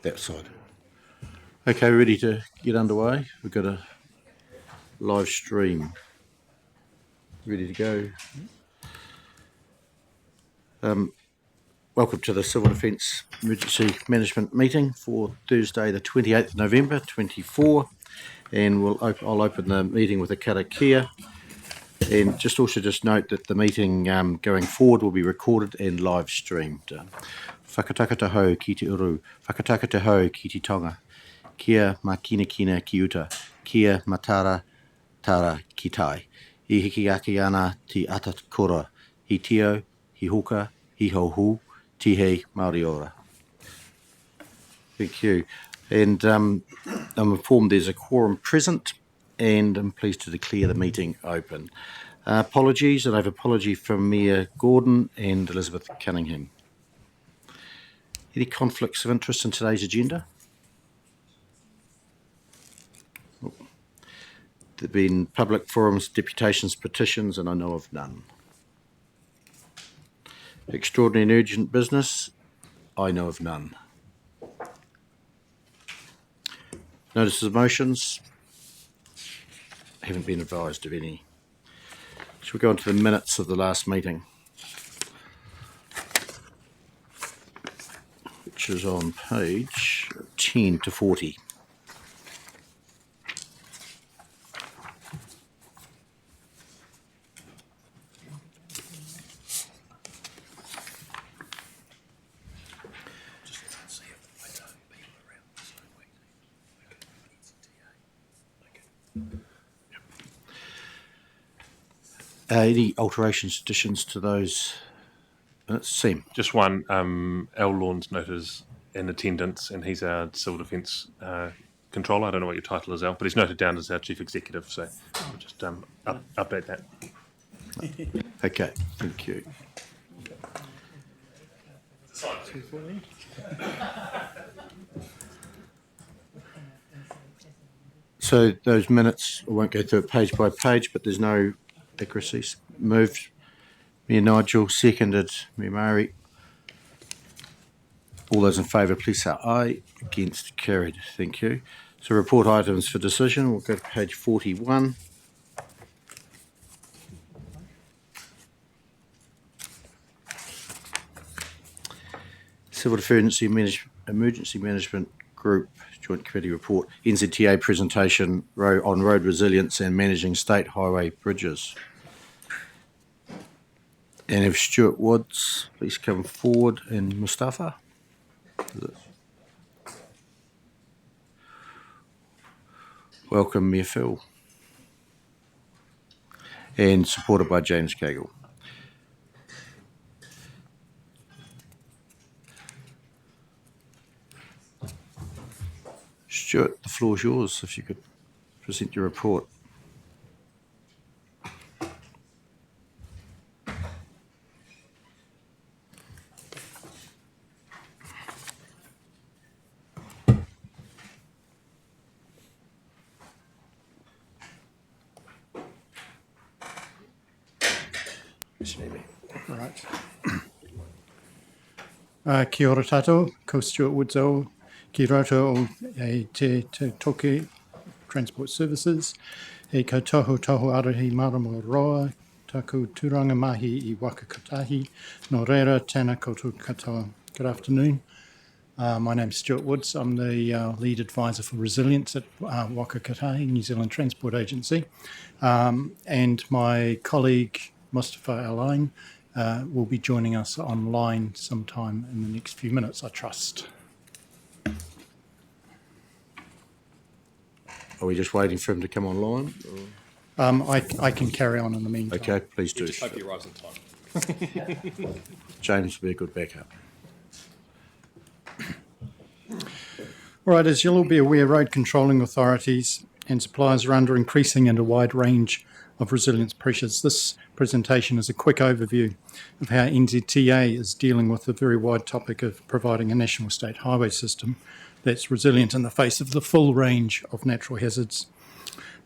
that side. Okay, ready to get underway. We've got a live stream ready to go. Welcome to the Civil Defence Emergency Management Meeting for Thursday the 28th of November 24, and I'll open the meeting with a Karakia, and just note that the meeting going forward will be recorded and live streamed. Whakatau ki te uru, whakatau ki te tonga, kia makina ki uta, kia matara tara ki tai, I hiki aki ana te atakora, hi tio, hi hoka, hi hohu, Tihe Māori ora. Thank you. And I'm informed there's a quorum present, and I'm pleased to declare the meeting open. Apologies, and I have apology from Mayor Gordon and Elizabeth Cunningham. Any conflicts of interest in today's agenda? There have been public forums, deputations, petitions, and I know of none. Extraordinary and urgent business, I know of none. Notices of motions, haven't been advised of any. Shall we go on to the minutes of the last meeting, which is on page 10 to 40. Any alterations, additions to those minutes? Sam? Just one. Al Lawn's noted in attendance, and he's our Civil Defence Controller. I don't know what your title is, Al, but he's noted down as our Chief Executive, so we'll just update that. Okay, thank you. So those minutes, I won't go through it page by page, but there's no accuracies. Moved, Mayor Nigel, seconded, Mayor Murray. All those in favour, please say aye. Against, carried. Thank you. So report items for decision. We'll go to page 41. Civil Defence Emergency Management Group Joint Committee report, NZTA presentation on road resilience and managing state highway bridges. And if Stuart Woods, please come forward, and Mustafa. Welcome, Mayor Phil. And supported by James Cagle. Stuart, the floor is yours, if you could present your report. Right. Kia ora tātou, ko Stuart Woods o, ki roto o te toke transport services, e ka Tahu arahi maramo roa, taku tūranga mahi I Whakakapi, no reira tēnā koutou katoa. Good afternoon. My name's Stuart Woods. I'm the lead advisor for resilience at Whakakapi, New Zealand Transport Agency. And my colleague, Mustafa Alain, will be joining us online sometime in the next few minutes, I trust. Are we just waiting for him to come online? I can carry on in the meantime. Okay, please do. Just hope he arrives in time. James will be a good backup. All right, as you'll all be aware, road controlling authorities and suppliers are under increasing and a wide range of resilience pressures. This presentation is a quick overview of how NZTA is dealing with the very wide topic of providing a national state highway system that's resilient in the face of the full range of natural hazards.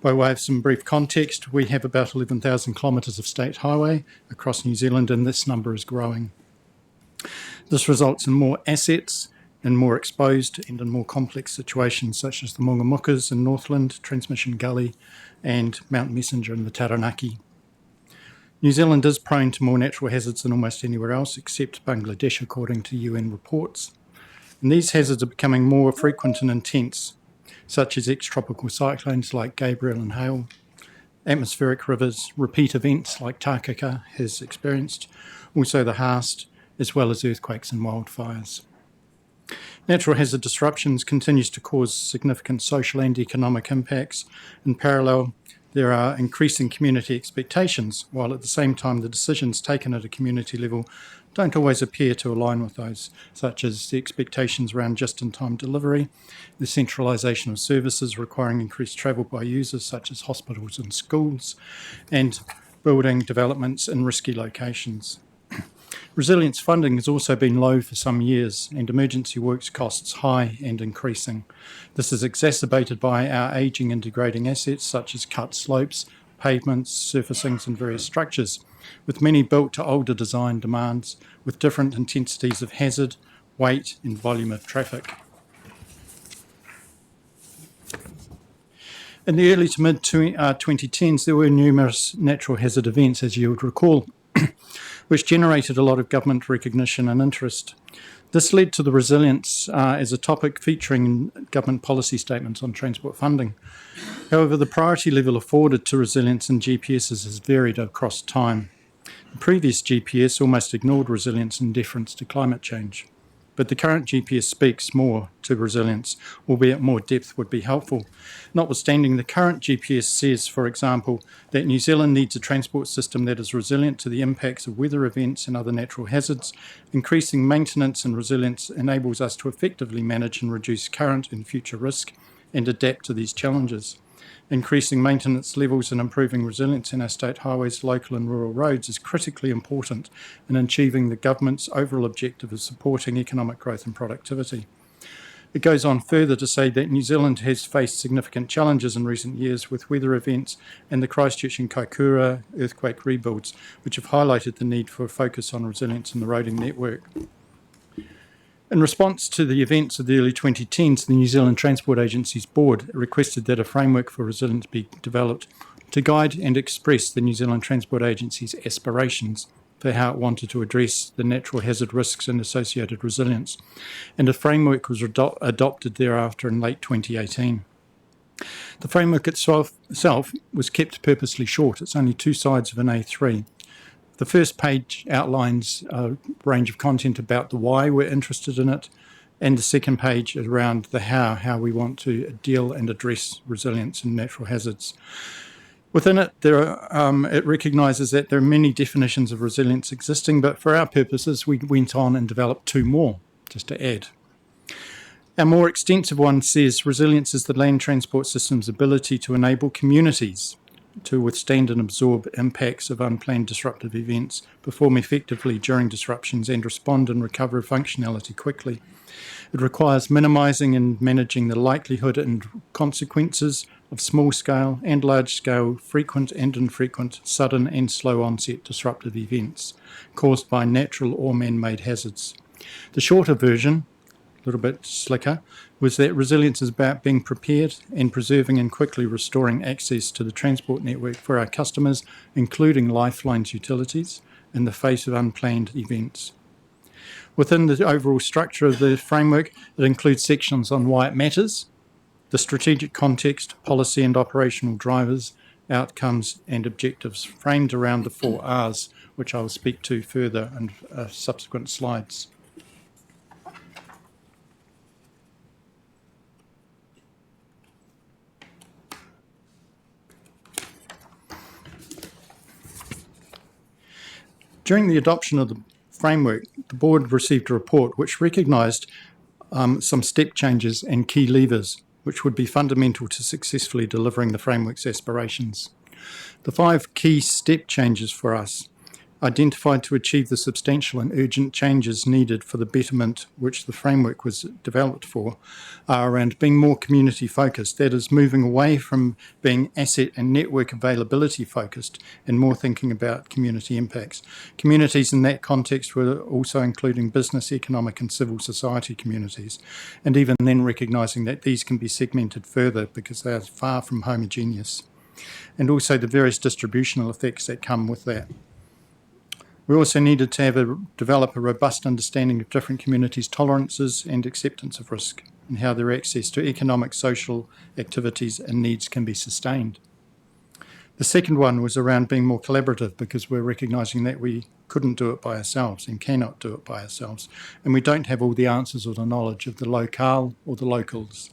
By way of some brief context, we have about 11,000 kilometres of state highway across New Zealand, and this number is growing. This results in more assets in more exposed and in more complex situations such as the Mongamukas in Northland, Transmission Gully and Mount Messenger in the Taranaki. New Zealand is prone to more natural hazards than almost anywhere else except Bangladesh, according to UN reports. And these hazards are becoming more frequent and intense, such as ex-tropical cyclones like Gabriel and Hale, atmospheric rivers, repeat events like Takaka has experienced, also the Haast, as well as earthquakes and wildfires. Natural hazard disruptions continues to cause significant social and economic impacts. In parallel, there are increasing community expectations, while at the same time the decisions taken at a community level don't always appear to align with those, such as the expectations around just-in-time delivery, the centralisation of services requiring increased travel by users such as hospitals and schools, and building developments in risky locations. Resilience funding has also been low for some years and emergency works costs high and increasing. This is exacerbated by our ageing and degrading assets such as cut slopes, pavements, surfacings and various structures, with many built to older design demands with different intensities of hazard, weight and volume of traffic. In the early to mid-2010s, there were numerous natural hazard events, as you would recall, which generated a lot of government recognition and interest. This led to the resilience as a topic featuring in government policy statements on transport funding. However, the priority level afforded to resilience in GPSs has varied across time. The previous GPS almost ignored resilience in deference to climate change. But the current GPS speaks more to resilience, albeit more depth would be helpful. Notwithstanding, the current GPS says, for example, that New Zealand needs a transport system that is resilient to the impacts of weather events and other natural hazards. Increasing maintenance and resilience enables us to effectively manage and reduce current and future risk and adapt to these challenges. Increasing maintenance levels and improving resilience in our state highways, local and rural roads is critically important in achieving the government's overall objective of supporting economic growth and productivity. It goes on further to say that New Zealand has faced significant challenges in recent years with weather events and the Christchurch and Kaikoura earthquake rebuilds, which have highlighted the need for a focus on resilience in the roading network. In response to the events of the early 2010s, the New Zealand Transport Agency's board requested that a framework for resilience be developed to guide and express the New Zealand Transport Agency's aspirations for how it wanted to address the natural hazard risks and associated resilience, and a framework was adopted thereafter in late 2018. The framework itself was kept purposely short. It's only 2 sides of an A3. The first page outlines a range of content about the why we're interested in it, and the second page is around the how we want to deal and address resilience and natural hazards. Within it, it recognises that there are many definitions of resilience existing, but for our purposes, we went on and developed 2 more, just to add. Our more extensive one says resilience is the land transport system's ability to enable communities to withstand and absorb impacts of unplanned disruptive events, perform effectively during disruptions and respond and recover functionality quickly. It requires minimising and managing the likelihood and consequences of small-scale and large-scale, frequent and infrequent, sudden and slow onset disruptive events caused by natural or man-made hazards. The shorter version, a little bit slicker, was that resilience is about being prepared and preserving and quickly restoring access to the transport network for our customers, including Lifeline's utilities, in the face of unplanned events. Within the overall structure of the framework, it includes sections on why it matters, the strategic context, policy and operational drivers, outcomes and objectives framed around the 4 Rs, which I will speak to further in subsequent slides. During the adoption of the framework, the board received a report which recognised some step changes and key levers which would be fundamental to successfully delivering the framework's aspirations. The 5 key step changes for us identified to achieve the substantial and urgent changes needed for the betterment which the framework was developed for are around being more community focused, that is, moving away from being asset and network availability focused and more thinking about community impacts. Communities in that context were also including business, economic and civil society communities, and even then recognising that these can be segmented further because they are far from homogeneous, and also the various distributional effects that come with that. We also needed to develop a robust understanding of different communities' tolerances and acceptance of risk, and how their access to economic, social activities and needs can be sustained. The second one was around being more collaborative, because we're recognising that we couldn't do it by ourselves and cannot do it by ourselves, and we don't have all the answers or the knowledge of the locale or the locals.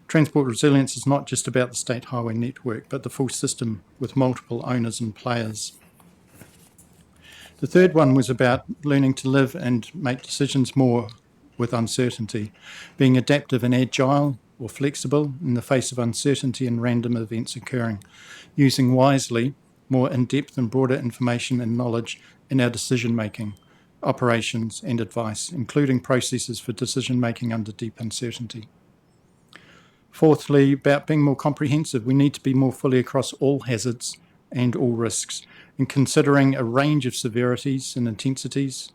Transport resilience is not just about the state highway network, but the full system with multiple owners and players. The third one was about learning to live and make decisions more with uncertainty, being adaptive and agile or flexible in the face of uncertainty and random events occurring, using wisely more in-depth and broader information and knowledge in our decision-making, operations and advice, including processes for decision-making under deep uncertainty. Fourthly, about being more comprehensive, we need to be more fully across all hazards and all risks, in considering a range of severities and intensities,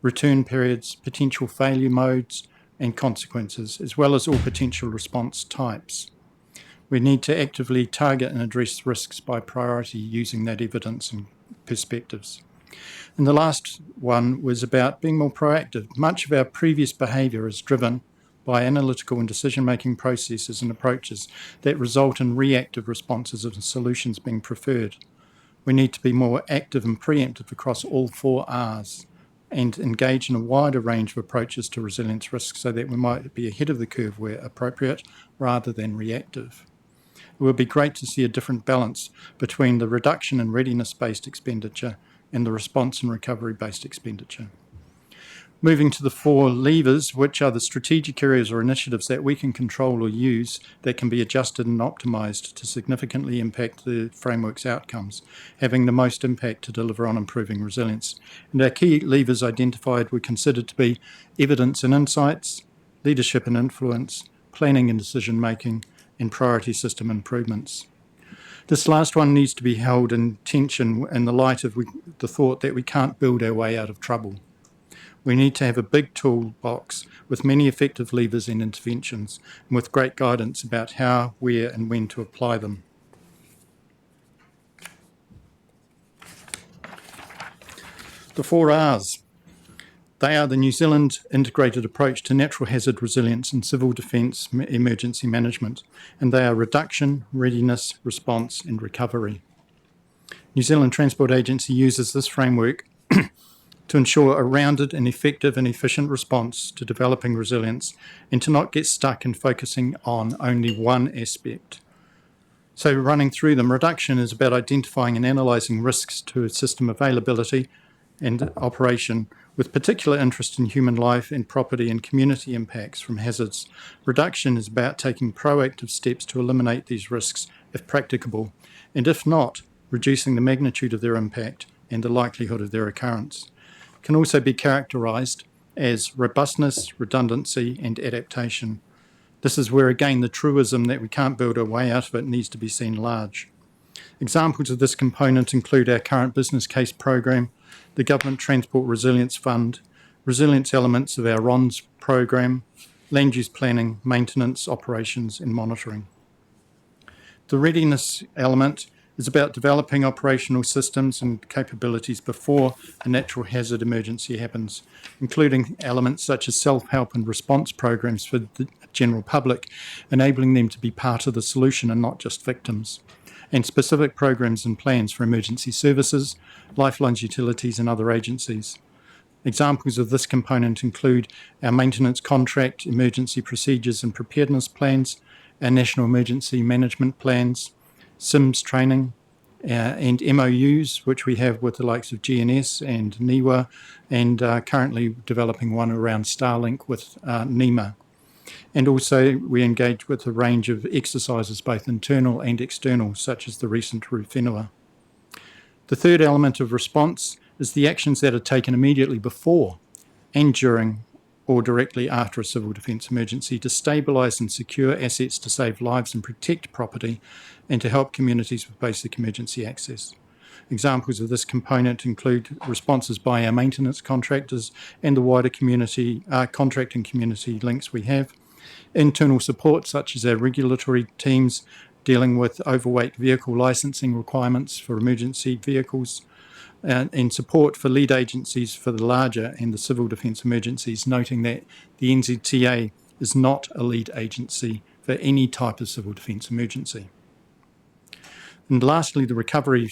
return periods, potential failure modes and consequences, as well as all potential response types. We need to actively target and address risks by priority using that evidence and perspectives. And the last one was about being more proactive. Much of our previous behaviour is driven by analytical and decision-making processes and approaches that result in reactive responses and solutions being preferred. We need to be more active and preemptive across all 4 R's and engage in a wider range of approaches to resilience risks so that we might be ahead of the curve where appropriate rather than reactive. It would be great to see a different balance between the reduction in readiness-based expenditure and the response and recovery-based expenditure. Moving to the 4 levers, which are the strategic areas or initiatives that we can control or use that can be adjusted and optimised to significantly impact the framework's outcomes, having the most impact to deliver on improving resilience. And our key levers identified were considered to be evidence and insights, leadership and influence, planning and decision making, and priority system improvements. This last one needs to be held in tension in the light of the thought that we can't build our way out of trouble. We need to have a big toolbox with many effective levers and interventions, and with great guidance about how, where and when to apply them. The 4 R's. They are the New Zealand integrated approach to natural hazard resilience and civil defence emergency management, and they are reduction, readiness, response and recovery. New Zealand Transport Agency uses this framework to ensure a rounded and effective and efficient response to developing resilience, and to not get stuck in focusing on only one aspect. So running through them, reduction is about identifying and analysing risks to system availability and operation, with particular interest in human life and property and community impacts from hazards. Reduction is about taking proactive steps to eliminate these risks if practicable, and if not, reducing the magnitude of their impact and the likelihood of their occurrence. Can also be characterised as robustness, redundancy and adaptation. This is where again the truism that we can't build our way out of it needs to be seen large. Examples of this component include our current business case program, the Government Transport Resilience Fund, resilience elements of our RONS program, land use planning, maintenance, operations and monitoring. The readiness element is about developing operational systems and capabilities before a natural hazard emergency happens, including elements such as self-help and response programs for the general public, enabling them to be part of the solution and not just victims, and specific programs and plans for emergency services, lifelines utilities and other agencies. Examples of this component include our maintenance contract, emergency procedures and preparedness plans, our national emergency management plans, SIMS training and MOUs, which we have with the likes of GNS and NEWA, and currently developing one around Starlink with NEMA. And also we engage with a range of exercises, both internal and external, such as the recent Rūnanga. The third element of response is the actions that are taken immediately before and during or directly after a civil defence emergency to stabilise and secure assets to save lives and protect property and to help communities with basic emergency access. Examples of this component include responses by our maintenance contractors and the wider community contracting community links we have, internal support such as our regulatory teams dealing with overweight vehicle licensing requirements for emergency vehicles, and support for lead agencies for the larger and the civil defence emergencies, noting that the NZTA is not a lead agency for any type of civil defence emergency. And lastly, the recovery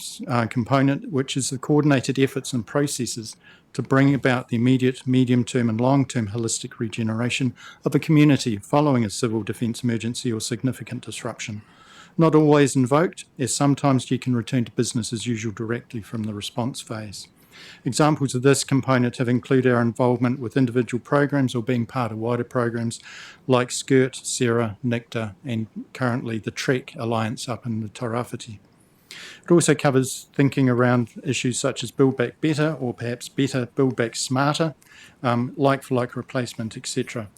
component, which is the coordinated efforts and processes to bring about the immediate, medium-term and long-term holistic regeneration of a community following a civil defence emergency or significant disruption. Not always invoked, as sometimes you can return to business as usual directly from the response phase. Examples of this component have included our involvement with individual programs or being part of wider programs like SCIRT, SERA, NICTA, and currently the TREC Alliance up in the Tarawhiti. It also covers thinking around issues such as build back better or perhaps better build back smarter, like-for-like replacement, etc.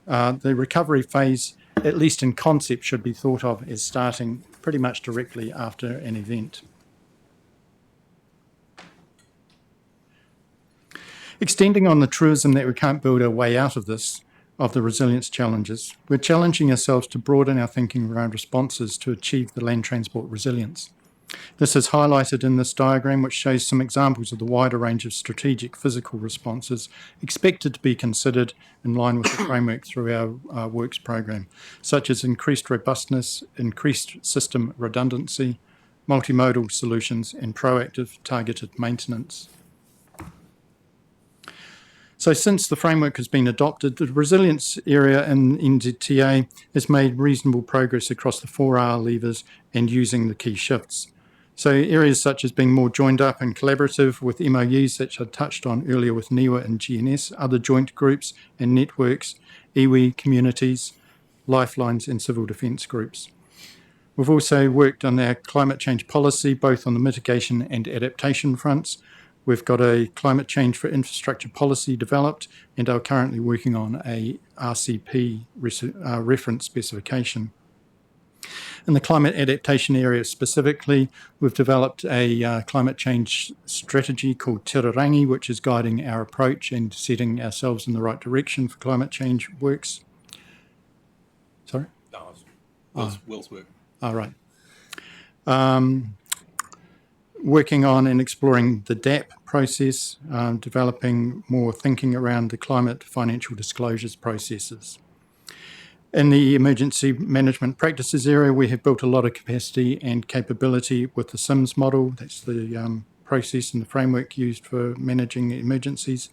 The recovery phase, at least in concept, should be thought of as starting pretty much directly after an event. Extending on the truism that we can't build our way out of this, of the resilience challenges, we're challenging ourselves to broaden our thinking around responses to achieve the land transport resilience. This is highlighted in this diagram, which shows some examples of the wider range of strategic physical responses expected to be considered in line with the framework through our works program, such as increased robustness, increased system redundancy, multimodal solutions, and proactive targeted maintenance. So since the framework has been adopted, the resilience area in NZTA has made reasonable progress across the 4R levers and using the key shifts. So areas such as being more joined up and collaborative with MOUs that I touched on earlier with NEWA and GNS, other joint groups and networks, iwi communities, lifelines and civil defence groups. We've also worked on our climate change policy, both on the mitigation and adaptation fronts. We've got a climate change for infrastructure policy developed and are currently working on a RCP reference specification. In the climate adaptation area specifically, we've developed a climate change strategy called Tirarangi, which is guiding our approach and setting ourselves in the right direction for climate change works. Sorry? No, Will's work. All right. Working on and exploring the DAP process, developing more thinking around the climate financial disclosures processes. In the emergency management practices area, we have built a lot of capacity and capability with the SIMS model. That's the process and the framework used for managing emergencies,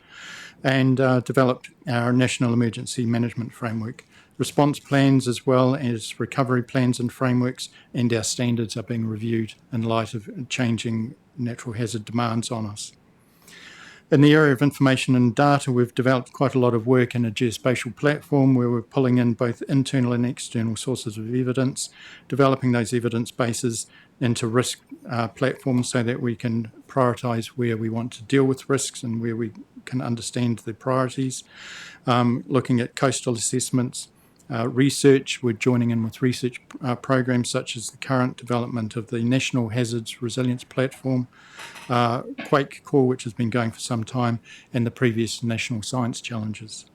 and developed our National Emergency Management Framework. Response plans as well as recovery plans and frameworks and our standards are being reviewed in light of changing natural hazard demands on us. In the area of information and data, we've developed quite a lot of work in a geospatial platform where we're pulling in both internal and external sources of evidence, developing those evidence bases into risk platforms so that we can prioritise where we want to deal with risks and where we can understand the priorities, looking at coastal assessments, research. We're joining in with research programs such as the current development of the National Hazards Resilience Platform, Quake Core, which has been going for some time, and the previous National Science Challenges.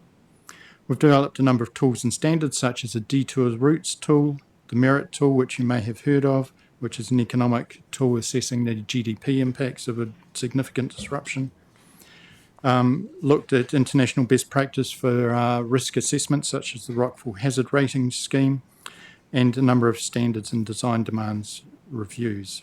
We've developed a number of tools and standards such as a detour routes tool, the Merit tool, which you may have heard of, which is an economic tool assessing the GDP impacts of a significant disruption. Looked at international best practice for risk assessments such as the Rockfall Hazard Rating Scheme and a number of standards and design demands reviews.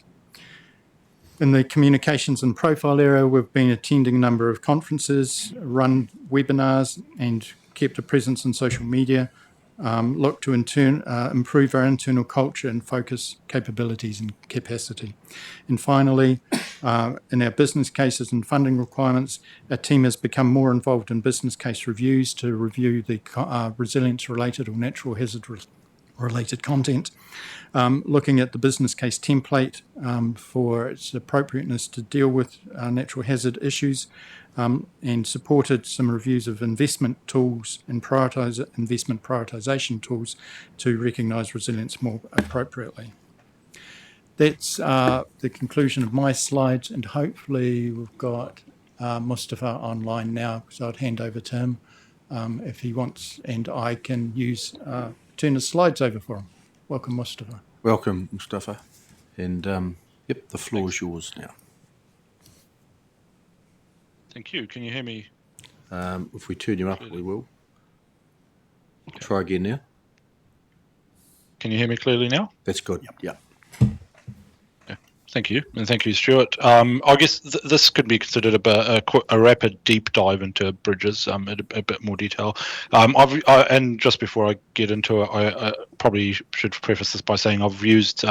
In the communications and profile area, we've been attending a number of conferences, run webinars and kept a presence in social media, looked to improve our internal culture and focus capabilities and capacity. And finally, in our business cases and funding requirements, our team has become more involved in business case reviews to review the resilience-related or natural hazard related content. Looking at the business case template for its appropriateness to deal with natural hazard issues, and supported some reviews of investment tools and investment prioritisation tools to recognise resilience more appropriately. That's the conclusion of my slides, and hopefully we've got Mustafa online now, so I'd hand over to him if he wants, and I can turn the slides over for him. Welcome, Mustafa. Welcome, Mustafa. And yep, the floor is yours now. Thank you. Can you hear me? If we turn you up, we will. Okay. Try again now. Can you hear me clearly now? That's good. Yep. Thank you, and thank you, Stuart. I guess this could be considered a rapid deep dive into bridges in a bit more detail. And just before I get into it, I probably should preface this by saying I've used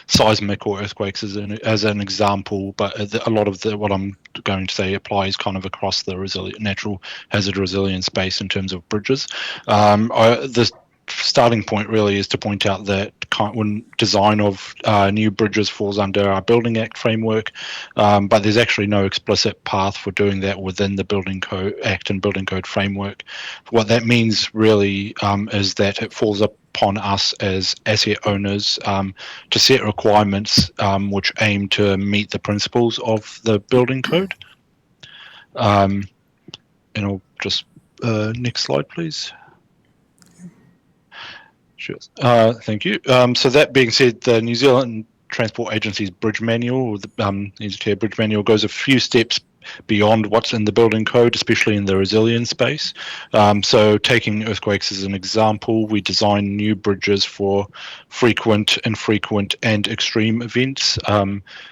seismic or earthquakes as an example, but a lot of what I'm going to say applies kind of across the natural hazard resilience space in terms of bridges. The starting point really is to point out that when design of new bridges falls under our Building Act framework, but there's actually no explicit path for doing that within the Building Code Act and Building Code framework. What that means really is that it falls upon us as asset owners to set requirements which aim to meet the principles of the Building Code. And I'll just next slide, please. Sure. Thank you. So that being said, the New Zealand Transport Agency's Bridge Manual, or the NZTA Bridge Manual, goes a few steps beyond what's in the building code, especially in the resilience space. So taking earthquakes as an example, we design new bridges for frequent, infrequent, and extreme events.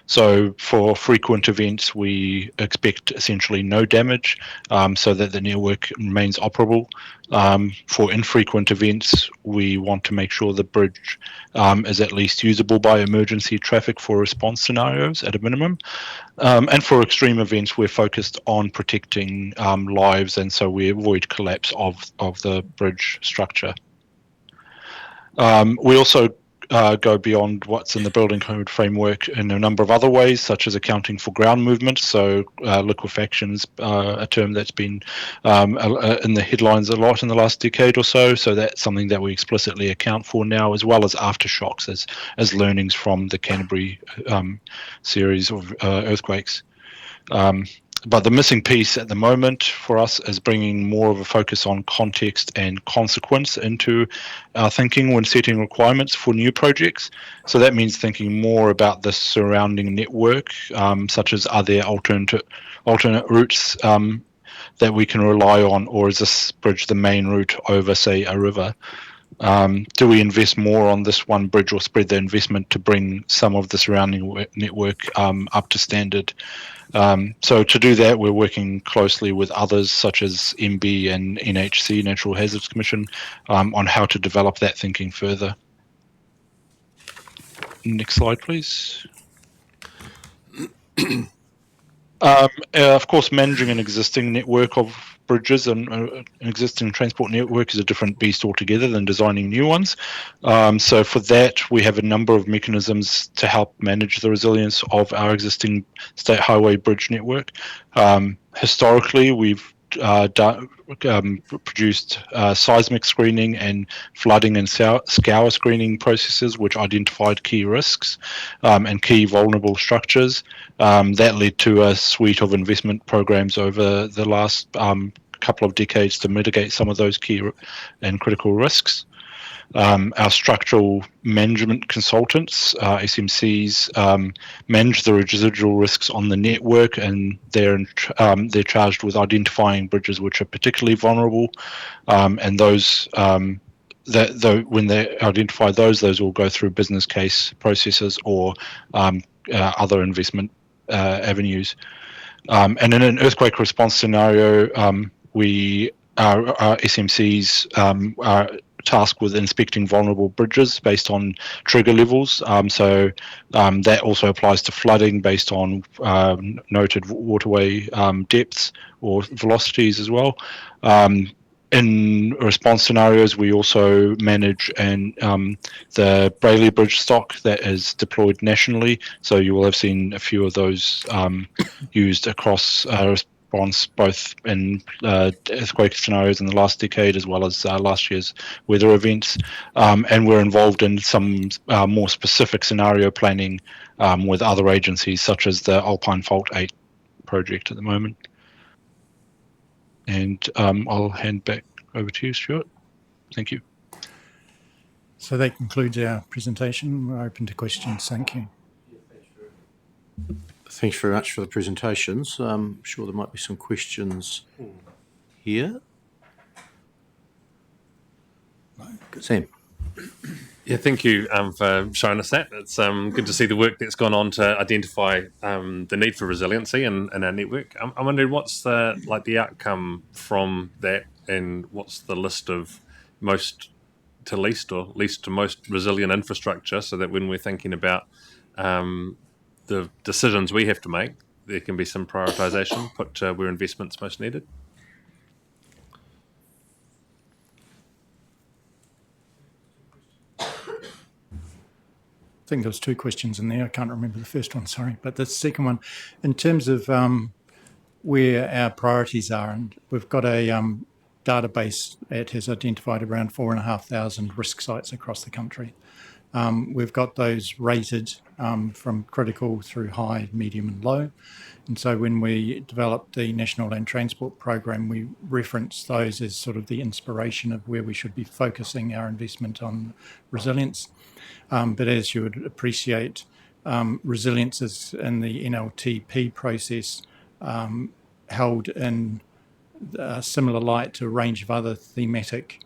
So for frequent events, we expect essentially no damage so that the network remains operable. For infrequent events, we want to make sure the bridge is at least usable by emergency traffic for response scenarios at a minimum. And for extreme events, we're focused on protecting lives, and so we avoid collapse of the bridge structure. We also go beyond what's in the building code framework in a number of other ways, such as accounting for ground movement. So liquefaction is a term that's been in the headlines a lot in the last decade or so. So that's something that we explicitly account for now, as well as aftershocks as learnings from the Canterbury series of earthquakes. But the missing piece at the moment for us is bringing more of a focus on context and consequence into our thinking when setting requirements for new projects. So that means thinking more about the surrounding network, such as are there alternate routes that we can rely on, or is this bridge the main route over, say, a river? Do we invest more on this one bridge or spread the investment to bring some of the surrounding network up to standard? So to do that, we're working closely with others such as MB and NHC, Natural Hazards Commission, on how to develop that thinking further. Next slide, please. Of course, managing an existing network of bridges and an existing transport network is a different beast altogether than designing new ones. So for that, we have a number of mechanisms to help manage the resilience of our existing state highway bridge network. Historically, we've produced seismic screening and flooding and scour screening processes which identified key risks and key vulnerable structures. That led to a suite of investment programs over the last couple of decades to mitigate some of those key and critical risks. Our structural management consultants, SMCs, manage the residual risks on the network, and they're charged with identifying bridges which are particularly vulnerable, and those when they identify those will go through business case processes or other investment avenues. And in an earthquake response scenario, our SMCs are tasked with inspecting vulnerable bridges based on trigger levels. So that also applies to flooding based on noted waterway depths or velocities as well. in response scenarios, we also manage the Brayley Bridge stock that is deployed nationally. So you will have seen a few of those used across response, both in earthquake scenarios in the last decade as well as last year's weather events. And we're involved in some more specific scenario planning with other agencies, such as the Alpine Fault 8 project at the moment. And I'll hand back over to you, Stuart. Thank you. So that concludes our presentation. We're open to questions. Thank you. Thanks very much for the presentations. I'm sure there might be some questions here. Sam. Yeah, thank you for showing us that. It's good to see the work that's gone on to identify the need for resiliency in our network. I'm wondering what's the outcome from that, and what's the list of most to least or least to most resilient infrastructure, so that when we're thinking about the decisions we have to make, there can be some prioritisation put to where investment's most needed. I think there was two questions in there. I can't remember the first one, sorry. But the second one, in terms of where our priorities are, and we've got a database that has identified around 4,500 risk sites across the country. We've got those rated from critical through high, medium and low. And so when we developed the National Land Transport Program, we referenced those as sort of the inspiration of where we should be focusing our investment on resilience. But as you would appreciate, resilience is in the NLTP process held in a similar light to a range of other thematic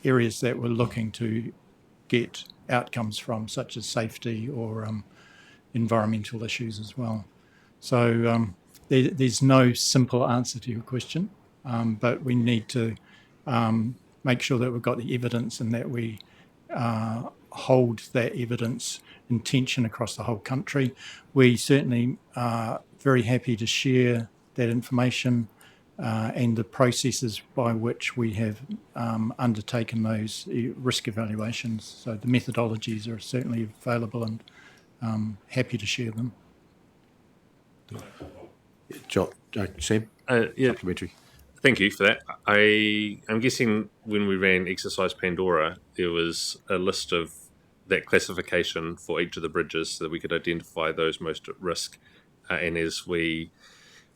areas that we're looking to get outcomes from, such as safety or environmental issues as well. So there's no simple answer to your question, but we need to make sure that we've got the evidence and that we hold that evidence in tension across the whole country. We certainly are very happy to share that information and the processes by which we have undertaken those risk evaluations. So the methodologies are certainly available, and happy to share them. Sam? Yeah. Supplementary. Thank you for that. I'm guessing when we ran Exercise Pandora, there was a list of that classification for each of the bridges so that we could identify those most at risk. And as we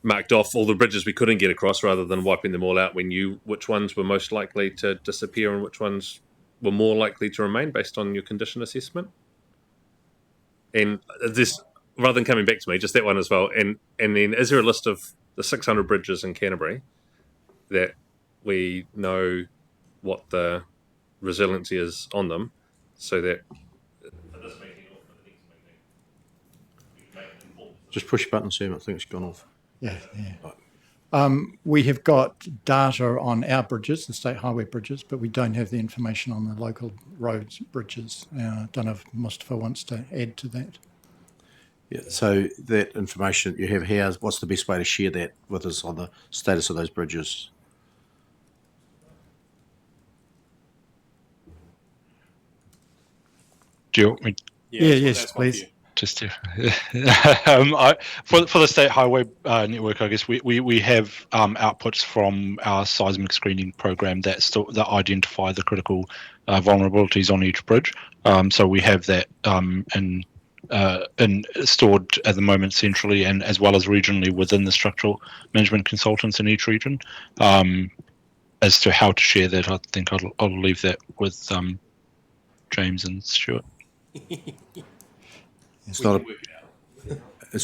marked off all the bridges we couldn't get across, rather than wiping them all out, we knew which ones were most likely to disappear and which ones were more likely to remain based on your condition assessment. And this, rather than coming back to me, just that one as well. And then is there a list of the 600 bridges in Canterbury that we know what the resiliency is on them, so that for this meeting or for the next meeting, we can make an informed decision? Just push a button, Sam. I think it's gone off. Yeah. We have got data on our bridges, the state highway bridges, but we don't have the information on the local roads bridges. I don't know if Mustafa wants to add to that. Yeah, so that information that you have here, what's the best way to share that with us on the status of those bridges? Do you want me? Yes, please. Just to, for the state highway network, I guess we have outputs from our seismic screening program that identify the critical vulnerabilities on each bridge. So we have that stored at the moment centrally and as well as regionally within the structural management consultants in each region. As to how to share that, I think I'll leave that with James and Stuart. It's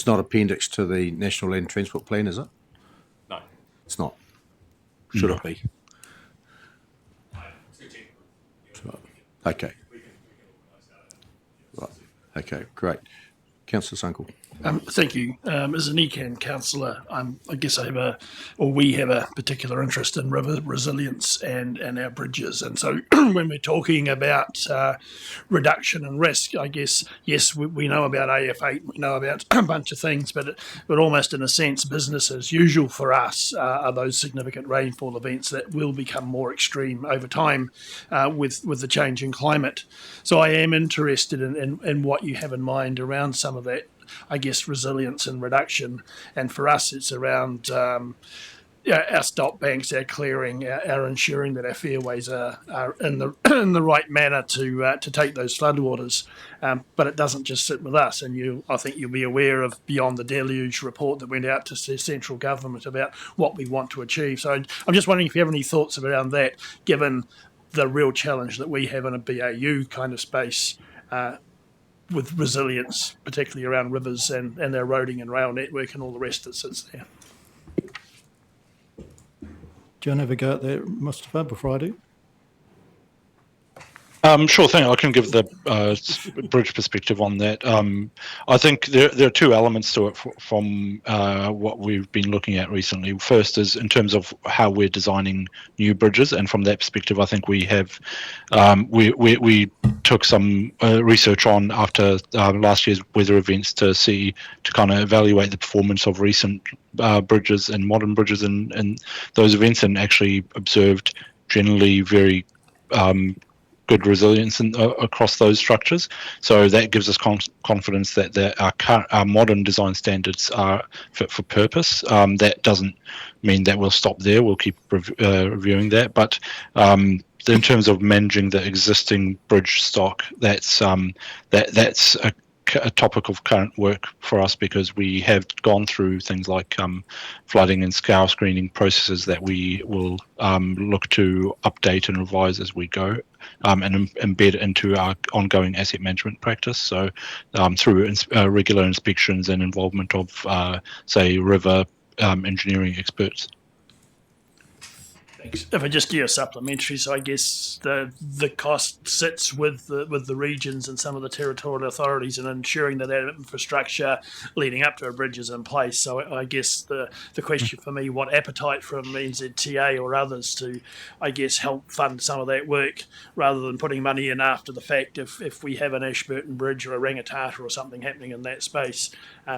not appendix to the National Land Transport Plan, is it? No. It's not. Should it be? Okay. Right. Okay, great. Councillor Sunkel. Thank you. As an ECAN councillor, I guess we have a particular interest in river resilience and our bridges. And so when we're talking about reduction in risk, I guess, yes, we know about AF8, we know about a bunch of things, but almost in a sense, business as usual for us are those significant rainfall events that will become more extreme over time with the change in climate. So I am interested in what you have in mind around some of that, I guess, resilience and reduction. And for us, it's around our stop banks, our clearing, our ensuring that our fairways are in the right manner to take those floodwaters. But it doesn't just sit with us. And I think you'll be aware of Beyond the Deluge report that went out to central government about what we want to achieve. So I'm just wondering if you have any thoughts around that, given the real challenge that we have in a BAU kind of space with resilience, particularly around rivers and their roading and rail network and all the rest that sits there. Do you want to have a go at that, Mustafa, before I do? Sure thing. I can give the bridge perspective on that. I think there are two elements to it from what we've been looking at recently. First is in terms of how we're designing new bridges, and from that perspective, I think we have we took some research on after last year's weather events to kind of evaluate the performance of recent bridges and modern bridges in those events, and actually observed generally very good resilience across those structures. So that gives us confidence that our modern design standards are fit for purpose. That doesn't mean that we'll stop there. We'll keep reviewing that. But in terms of managing the existing bridge stock, that's a topic of current work for us, because we have gone through things like flooding and scour screening processes that we will look to update and revise as we go, and embed into our ongoing asset management practice. So through regular inspections and involvement of, say, river engineering experts. Thanks. If I just do a supplementary, so I guess the cost sits with the regions and some of the territorial authorities in ensuring that infrastructure leading up to a bridge is in place. So I guess the question for me, what appetite from NZTA or others to, I guess, help fund some of that work rather than putting money in after the fact if we have an Ashburton Bridge or a Rangitata or something happening in that space,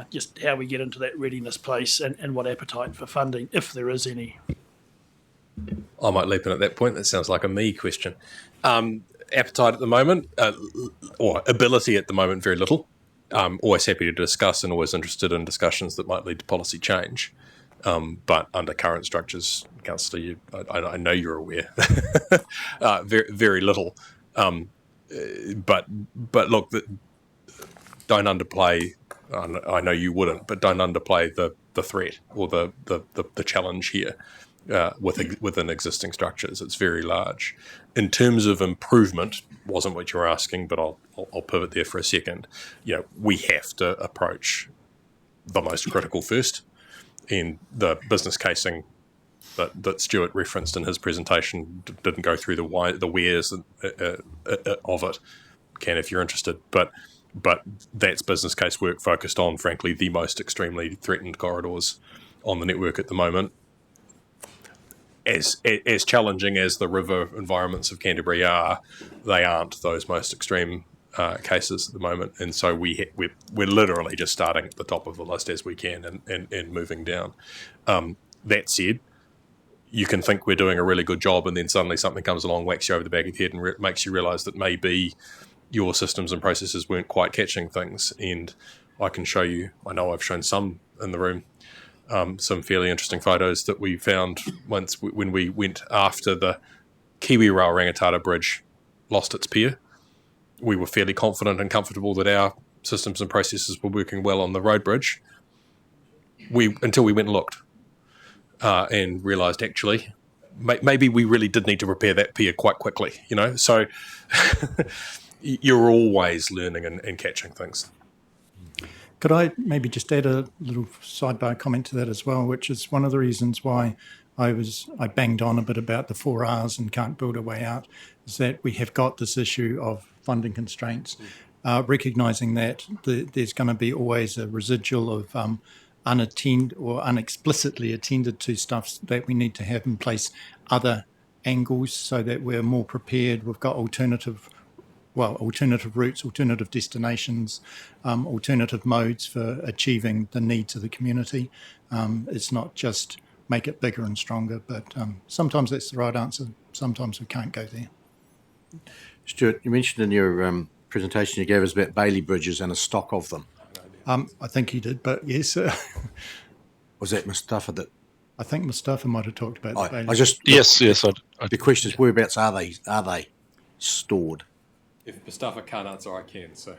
just how we get into that readiness place and what appetite for funding, if there is any. I might leap in at that point. That sounds like a me question. Appetite at the moment, or ability at the moment, very little. Always happy to discuss and always interested in discussions that might lead to policy change. But under current structures, Councillor, I know you're aware, very, very little. But look, don't underplay. I know you wouldn't, but don't underplay the threat or the challenge here. Within existing structures, it's very large. In terms of improvement, wasn't what you were asking, but I'll pivot there for a second. We have to approach the most critical first, and the business casing that Stuart referenced in his presentation didn't go through the wheres of it. Can, if you're interested, but that's business case work focused on, frankly, the most extremely threatened corridors on the network at the moment. As challenging as the river environments of Canterbury are, they aren't those most extreme cases at the moment, and so we're literally just starting at the top of the list as we can and moving down. That said, you can think we're doing a really good job, and then suddenly something comes along, whacks you over the back of the head, and makes you realise that maybe your systems and processes weren't quite catching things. And I can show you. I know I've shown some in the room. Some fairly interesting photos that we found once when we went after the Kiwi Rail Rangitata Bridge lost its pier. We were fairly confident and comfortable that our systems and processes were working well on the road bridge. Until we went and looked and realised actually maybe we really did need to repair that pier quite quickly. So you're always learning and catching things. Could I maybe just add a little sidebar comment to that as well, which is one of the reasons why I banged on a bit about the 4 Rs and can't build a way out, is that we have got this issue of funding constraints. recognising that there's going to be always a residual of unattended or unexplicitly attended to stuff that we need to have in place, other angles, so that we're more prepared. We've got alternative routes, alternative destinations, alternative modes for achieving the needs of the community. It's not just make it bigger and stronger, but sometimes that's the right answer. Sometimes we can't go there. Stuart, you mentioned in your presentation you gave us about Bailey bridges and a stock of them. I think he did, but yes. Was that Mustafa that? I think Mustafa might have talked about the Bailey. Yes. The question is, whereabouts are they stored? If Mustafa can't answer, I can. So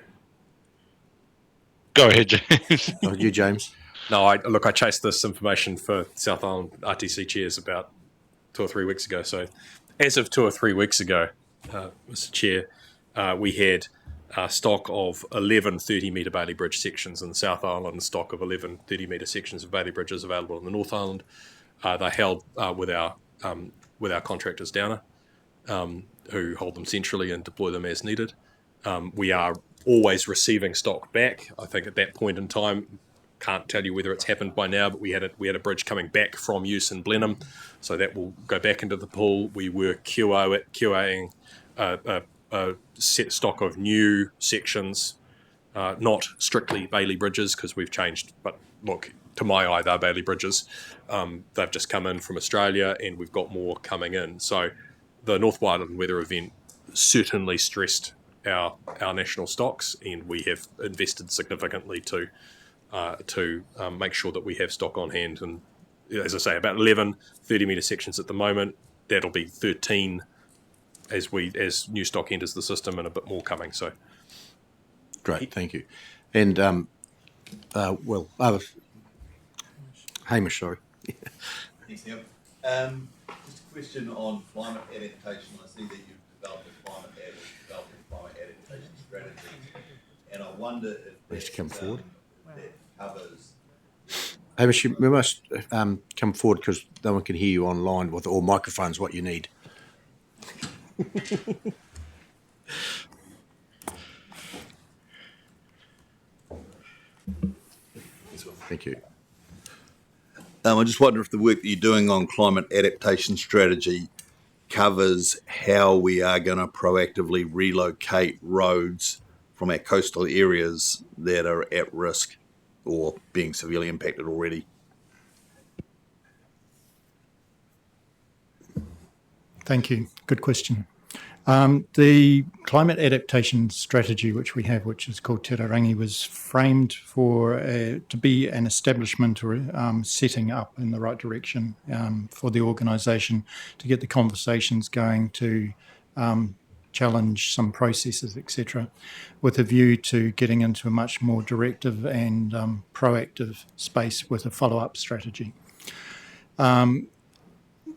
Go ahead, James. Oh, you, James. no, I chased this information for South Island RTC chairs about 2 or 3 weeks ago. So as of 2 or 3 weeks ago, Mr. Chair, we had a stock of 11 30-metre Bailey Bridge sections in the South Island and stock of 11 30-metre sections of Bailey Bridges available in the North Island. They're held with our contractors Downer, who hold them centrally and deploy them as needed. We are always receiving stock back. I think at that point in time, can't tell you whether it's happened by now, but we had a bridge coming back from use in Blenheim, so that will go back into the pool. We were QAing a set stock of new sections, not strictly Bailey bridges because we've changed, but look, to my eye, they're Bailey bridges. They've just come in from Australia and we've got more coming in. So the North Island weather event certainly stressed our national stocks, and we have invested significantly to make sure that we have stock on hand. And as I say, about 11 30-metre sections at the moment. That'll be 13 as new stock enters the system, and a bit more coming. So Great, thank you. And Hamish, sorry. Thanks, Neil. Just a question on climate adaptation. I see that you've developed a climate adaptation strategy, and I wonder if Please come forward. that covers. Hamish, you must come forward because no one can hear you online with all microphones. What you need. Thank you. I just wonder if the work that you're doing on climate adaptation strategy covers how we are going to proactively relocate roads from our coastal areas that are at risk or being severely impacted already. Thank you. Good question. The climate adaptation strategy which we have, which is called Te Rārangi, was framed to be an establishment or setting up in the right direction for the organisation to get the conversations going, to challenge some processes, etc., with a view to getting into a much more directive and proactive space with a follow-up strategy.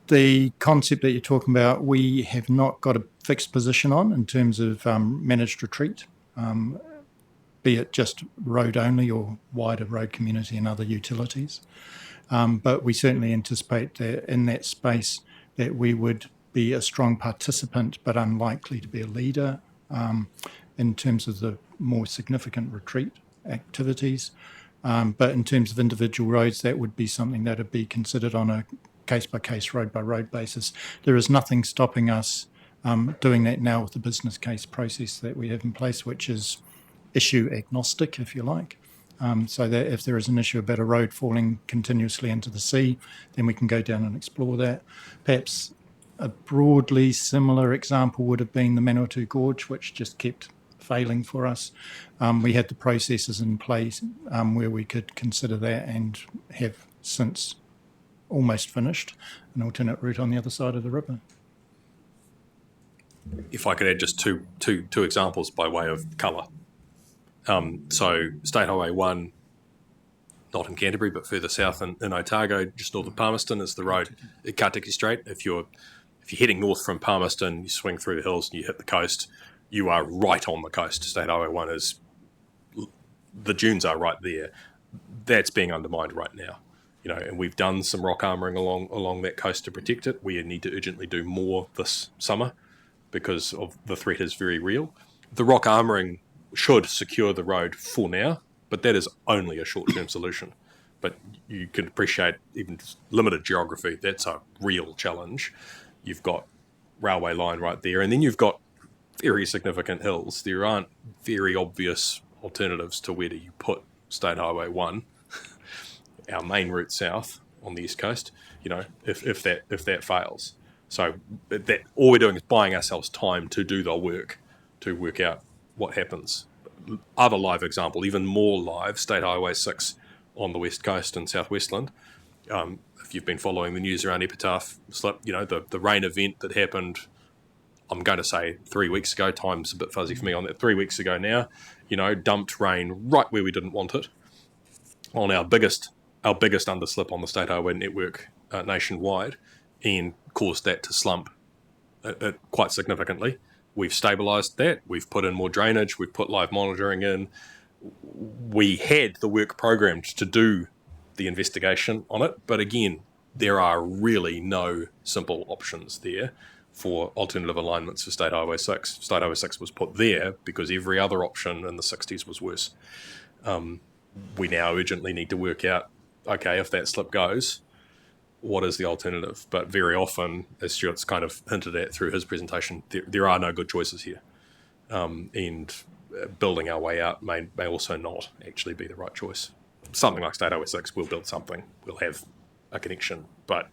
The concept that you're talking about, we have not got a fixed position on in terms of managed retreat, be it just road only or wider road community and other utilities. But we certainly anticipate that in that space that we would be a strong participant but unlikely to be a leader in terms of the more significant retreat activities. But in terms of individual roads, that would be something that would be considered on a case-by-case, road-by-road basis. There is nothing stopping us doing that now with the business case process that we have in place, which is issue agnostic, if you like. So that if there is an issue about a road falling continuously into the sea, then we can go down and explore that. Perhaps a broadly similar example would have been the Manawatu Gorge, which just kept failing for us. We had the processes in place where we could consider that and have since almost finished an alternate route on the other side of the river. if I could add just two examples by way of colour. So State Highway 1, not in Canterbury, but further south in Otago, just north of Palmerston, is the road at Kartiki Strait. If you're heading north from Palmerston, you swing through the hills and you hit the coast, you are right on the coast. State Highway 1 is, the dunes are right there. That's being undermined right now. And we've done some rock armouring along that coast to protect it. We need to urgently do more this summer because of the threat is very real. The rock armouring should secure the road for now, but that is only a short-term solution. But you can appreciate even limited geography, that's a real challenge. You've got railway line right there, and then you've got very significant hills. There aren't very obvious alternatives to where do you put State Highway 1, our main route south on the east coast, if that fails. So that all we're doing is buying ourselves time to do the work, to work out what happens. Other live example, even more live, State Highway 6 on the west coast in South Westland. If you've been following the news around Epitaph slip, the rain event that happened, I'm going to say 3 weeks ago, time's a bit fuzzy for me on that, 3 weeks ago now, dumped rain right where we didn't want it on our biggest underslip on the State Highway network nationwide, and caused that to slump quite significantly. We've stabilised that. We've put in more drainage. We've put live monitoring in. We had the work programmed to do the investigation on it, but again, there are really no simple options there for alternative alignments for State Highway 6. State Highway 6 was put there because every other option in the 60s was worse. We now urgently need to work out, okay, if that slip goes, what is the alternative? But very often, as Stuart's kind of hinted at through his presentation, there are no good choices here. And building our way out may also not actually be the right choice. Something like State Highway 6, we'll build something, we'll have a connection, but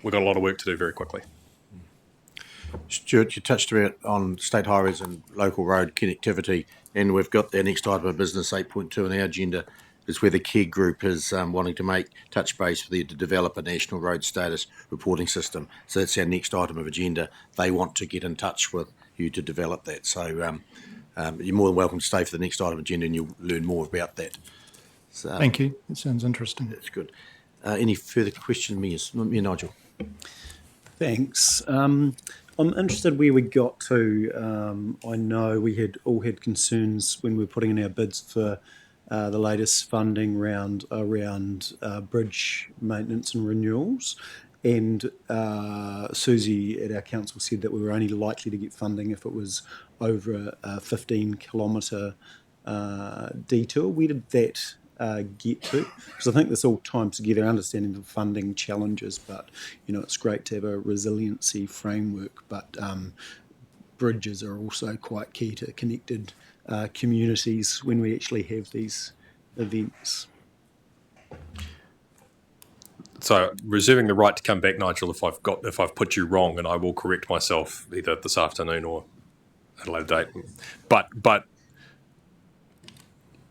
we've got a lot of work to do very quickly. Stuart, you touched on state highways and local road connectivity, and we've got the next item of business, 8.2 on our agenda, is where the KEG group is wanting to touch base with you to develop a national road status reporting system. So that's our next item of agenda. They want to get in touch with you to develop that. So you're more than welcome to stay for the next item of agenda, and you'll learn more about that. So, Thank you. It sounds interesting. That's good. Any further questions, Nigel? Thanks. I'm interested where we got to. I know we all had concerns when we were putting in our bids for the latest funding round around bridge maintenance and renewals. And Susie at our council said that we were only likely to get funding if it was over a 15-kilometre detour. Where did that get to? Because I think this all ties together, understanding the funding challenges, but it's great to have a resiliency framework, but bridges are also quite key to connected communities when we actually have these events. So reserving the right to come back, Nigel, if I've put you wrong, and I will correct myself either this afternoon or at a later date. But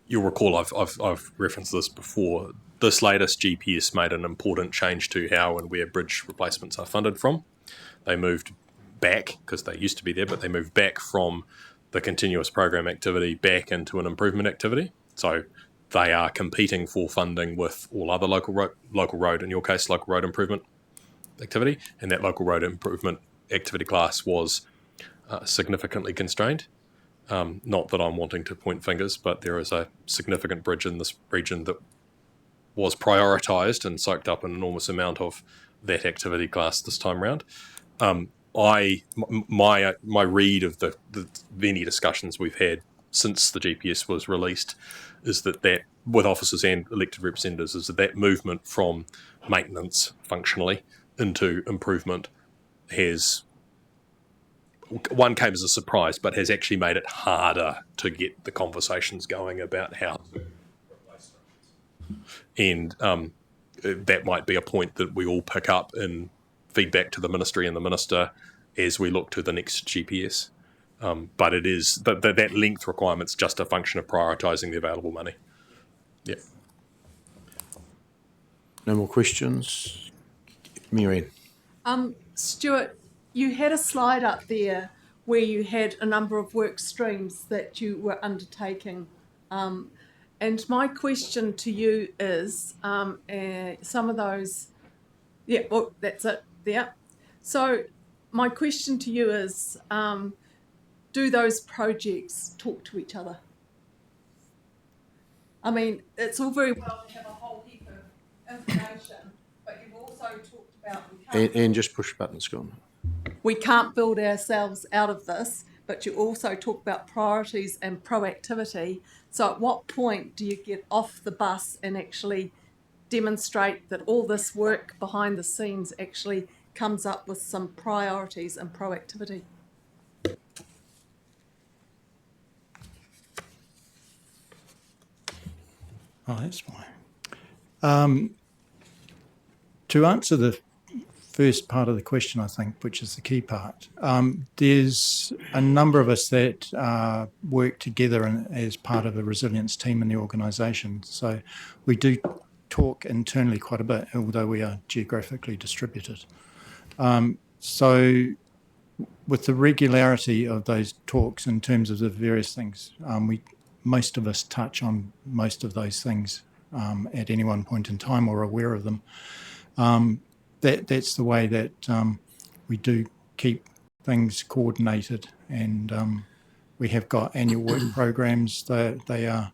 you'll recall I've referenced this before. This latest GPS made an important change to how and where bridge replacements are funded from. They moved back, because they used to be there, but they moved back from the continuous program activity back into an improvement activity. So they are competing for funding with all other local road, in your case, local road improvement activity, and that local road improvement activity class was significantly constrained. Not that I'm wanting to point fingers, but there is a significant bridge in this region that was prioritised and soaked up an enormous amount of that activity class this time round. My read of the many discussions we've had since the GPS was released is that with officers and elected representatives, is that movement from maintenance functionally into improvement has, one, came as a surprise, but has actually made it harder to get the conversations going about how to replace them. And that might be a point that we all pick up in feedback to the ministry and the minister as we look to the next GPS. But it is that length requirement's just a function of prioritising the available money. Yeah. No more questions? Mary Ann. Stuart, you had a slide up there where you had a number of work streams that you were undertaking. And my question to you is, some of those, yeah, well, that's it there. So my question to you is, do those projects talk to each other? I mean, it's all very well to have a whole heap of information, but you've also talked about And just push buttons, go on. we can't build ourselves out of this, but you also talk about priorities and proactivity. So at what point do you get off the bus and actually demonstrate that all this work behind the scenes actually comes up with some priorities and proactivity? Oh, that's fine. To answer the first part of the question, I think, which is the key part, there's a number of us that work together as part of a resilience team in the organisation. So we do talk internally quite a bit, although we are geographically distributed. So with the regularity of those talks in terms of the various things, most of us touch on most of those things at any one point in time or aware of them. That's the way that we do keep things coordinated, and we have got annual work programs. They are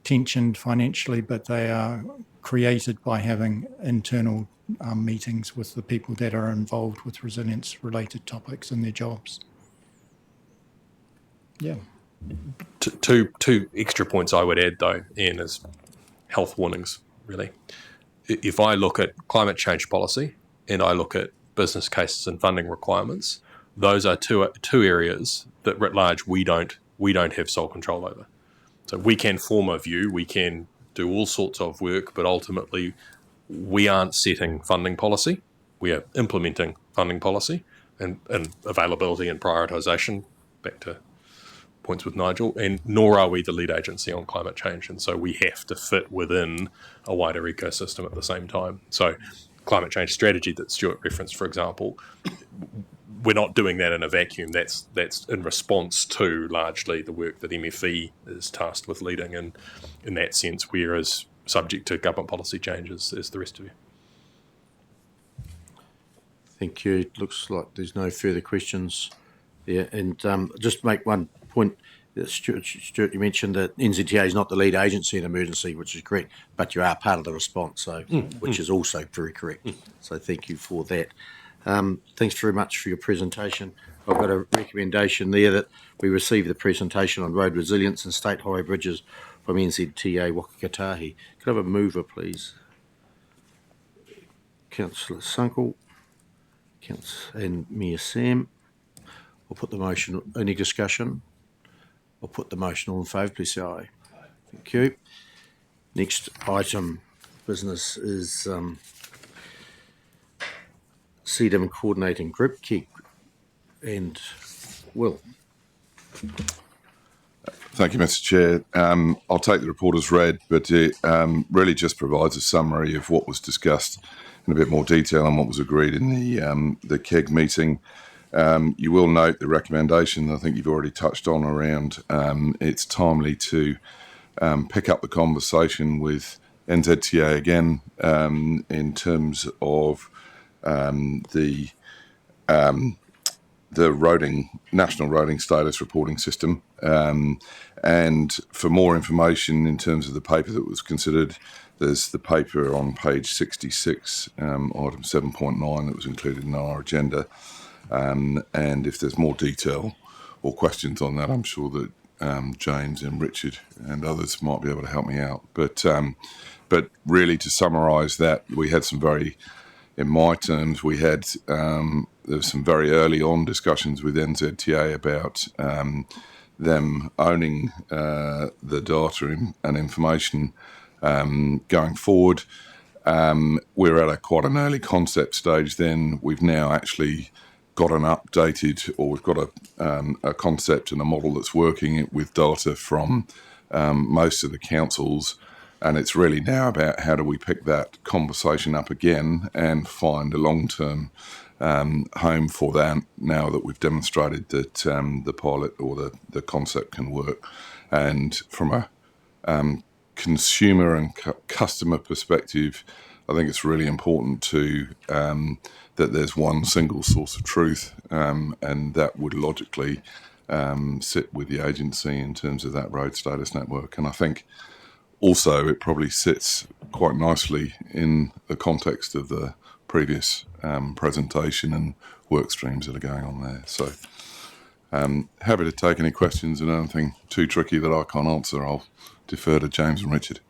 tensioned financially, but they are created by having internal meetings with the people that are involved with resilience-related topics in their jobs. Yeah. Two extra points I would add, though, Ian, is health warnings, really. If I look at climate change policy and I look at business cases and funding requirements, those are two areas that, writ large, we don't have sole control over. So we can form a view, we can do all sorts of work, but ultimately we aren't setting funding policy. We are implementing funding policy and availability and prioritisation, back to points with Nigel, and nor are we the lead agency on climate change. And so we have to fit within a wider ecosystem at the same time. So climate change strategy that Stuart referenced, for example, we're not doing that in a vacuum. That's in response to largely the work that MFE is tasked with leading. And in that sense, we're as subject to government policy changes as the rest of you. Thank you. It looks like there's no further questions there. And just make one point. Stuart, you mentioned that NZTA is not the lead agency in emergency, which is correct, but you are part of the response, so which is also very correct. So thank you for that. Thanks very much for your presentation. I've got a recommendation there that we receive the presentation on road resilience and state highway bridges from NZTA Whakakapi. Could I have a mover, please? Councillor Sunkel, and Mayor Sam. I'll put the motion. Any discussion? I'll put the motion. All in favour, please say aye. Thank you. Next item business is CDEM coordinating group, Keg and Will. Thank you, Mr. Chair. I'll take the report as read, but it really just provides a summary of what was discussed in a bit more detail and what was agreed in the KEG meeting. You will note the recommendation I think you've already touched on around it's timely to pick up the conversation with NZTA again in terms of the national roading status reporting system. And for more information in terms of the paper that was considered, there's the paper on page 66, item 7.9 that was included in our agenda. And if there's more detail or questions on that, I'm sure that James and Richard and others might be able to help me out. But really, to summarise that, we had some very, in my terms, we had there was some very early on discussions with NZTA about them owning the data and information going forward. We're at quite an early concept stage then. We've now actually got an updated, or we've got a concept and a model that's working with data from most of the councils, and it's really now about how do we pick that conversation up again and find a long-term home for that now that we've demonstrated that the pilot or the concept can work. And from a consumer and customer perspective, I think it's really important to that there's one single source of truth, and that would logically sit with the agency in terms of that road status network. And I think also it probably sits quite nicely in the context of the previous presentation and work streams that are going on there. So Happy to take any questions and anything too tricky that I can't answer. I'll defer to James and Richard.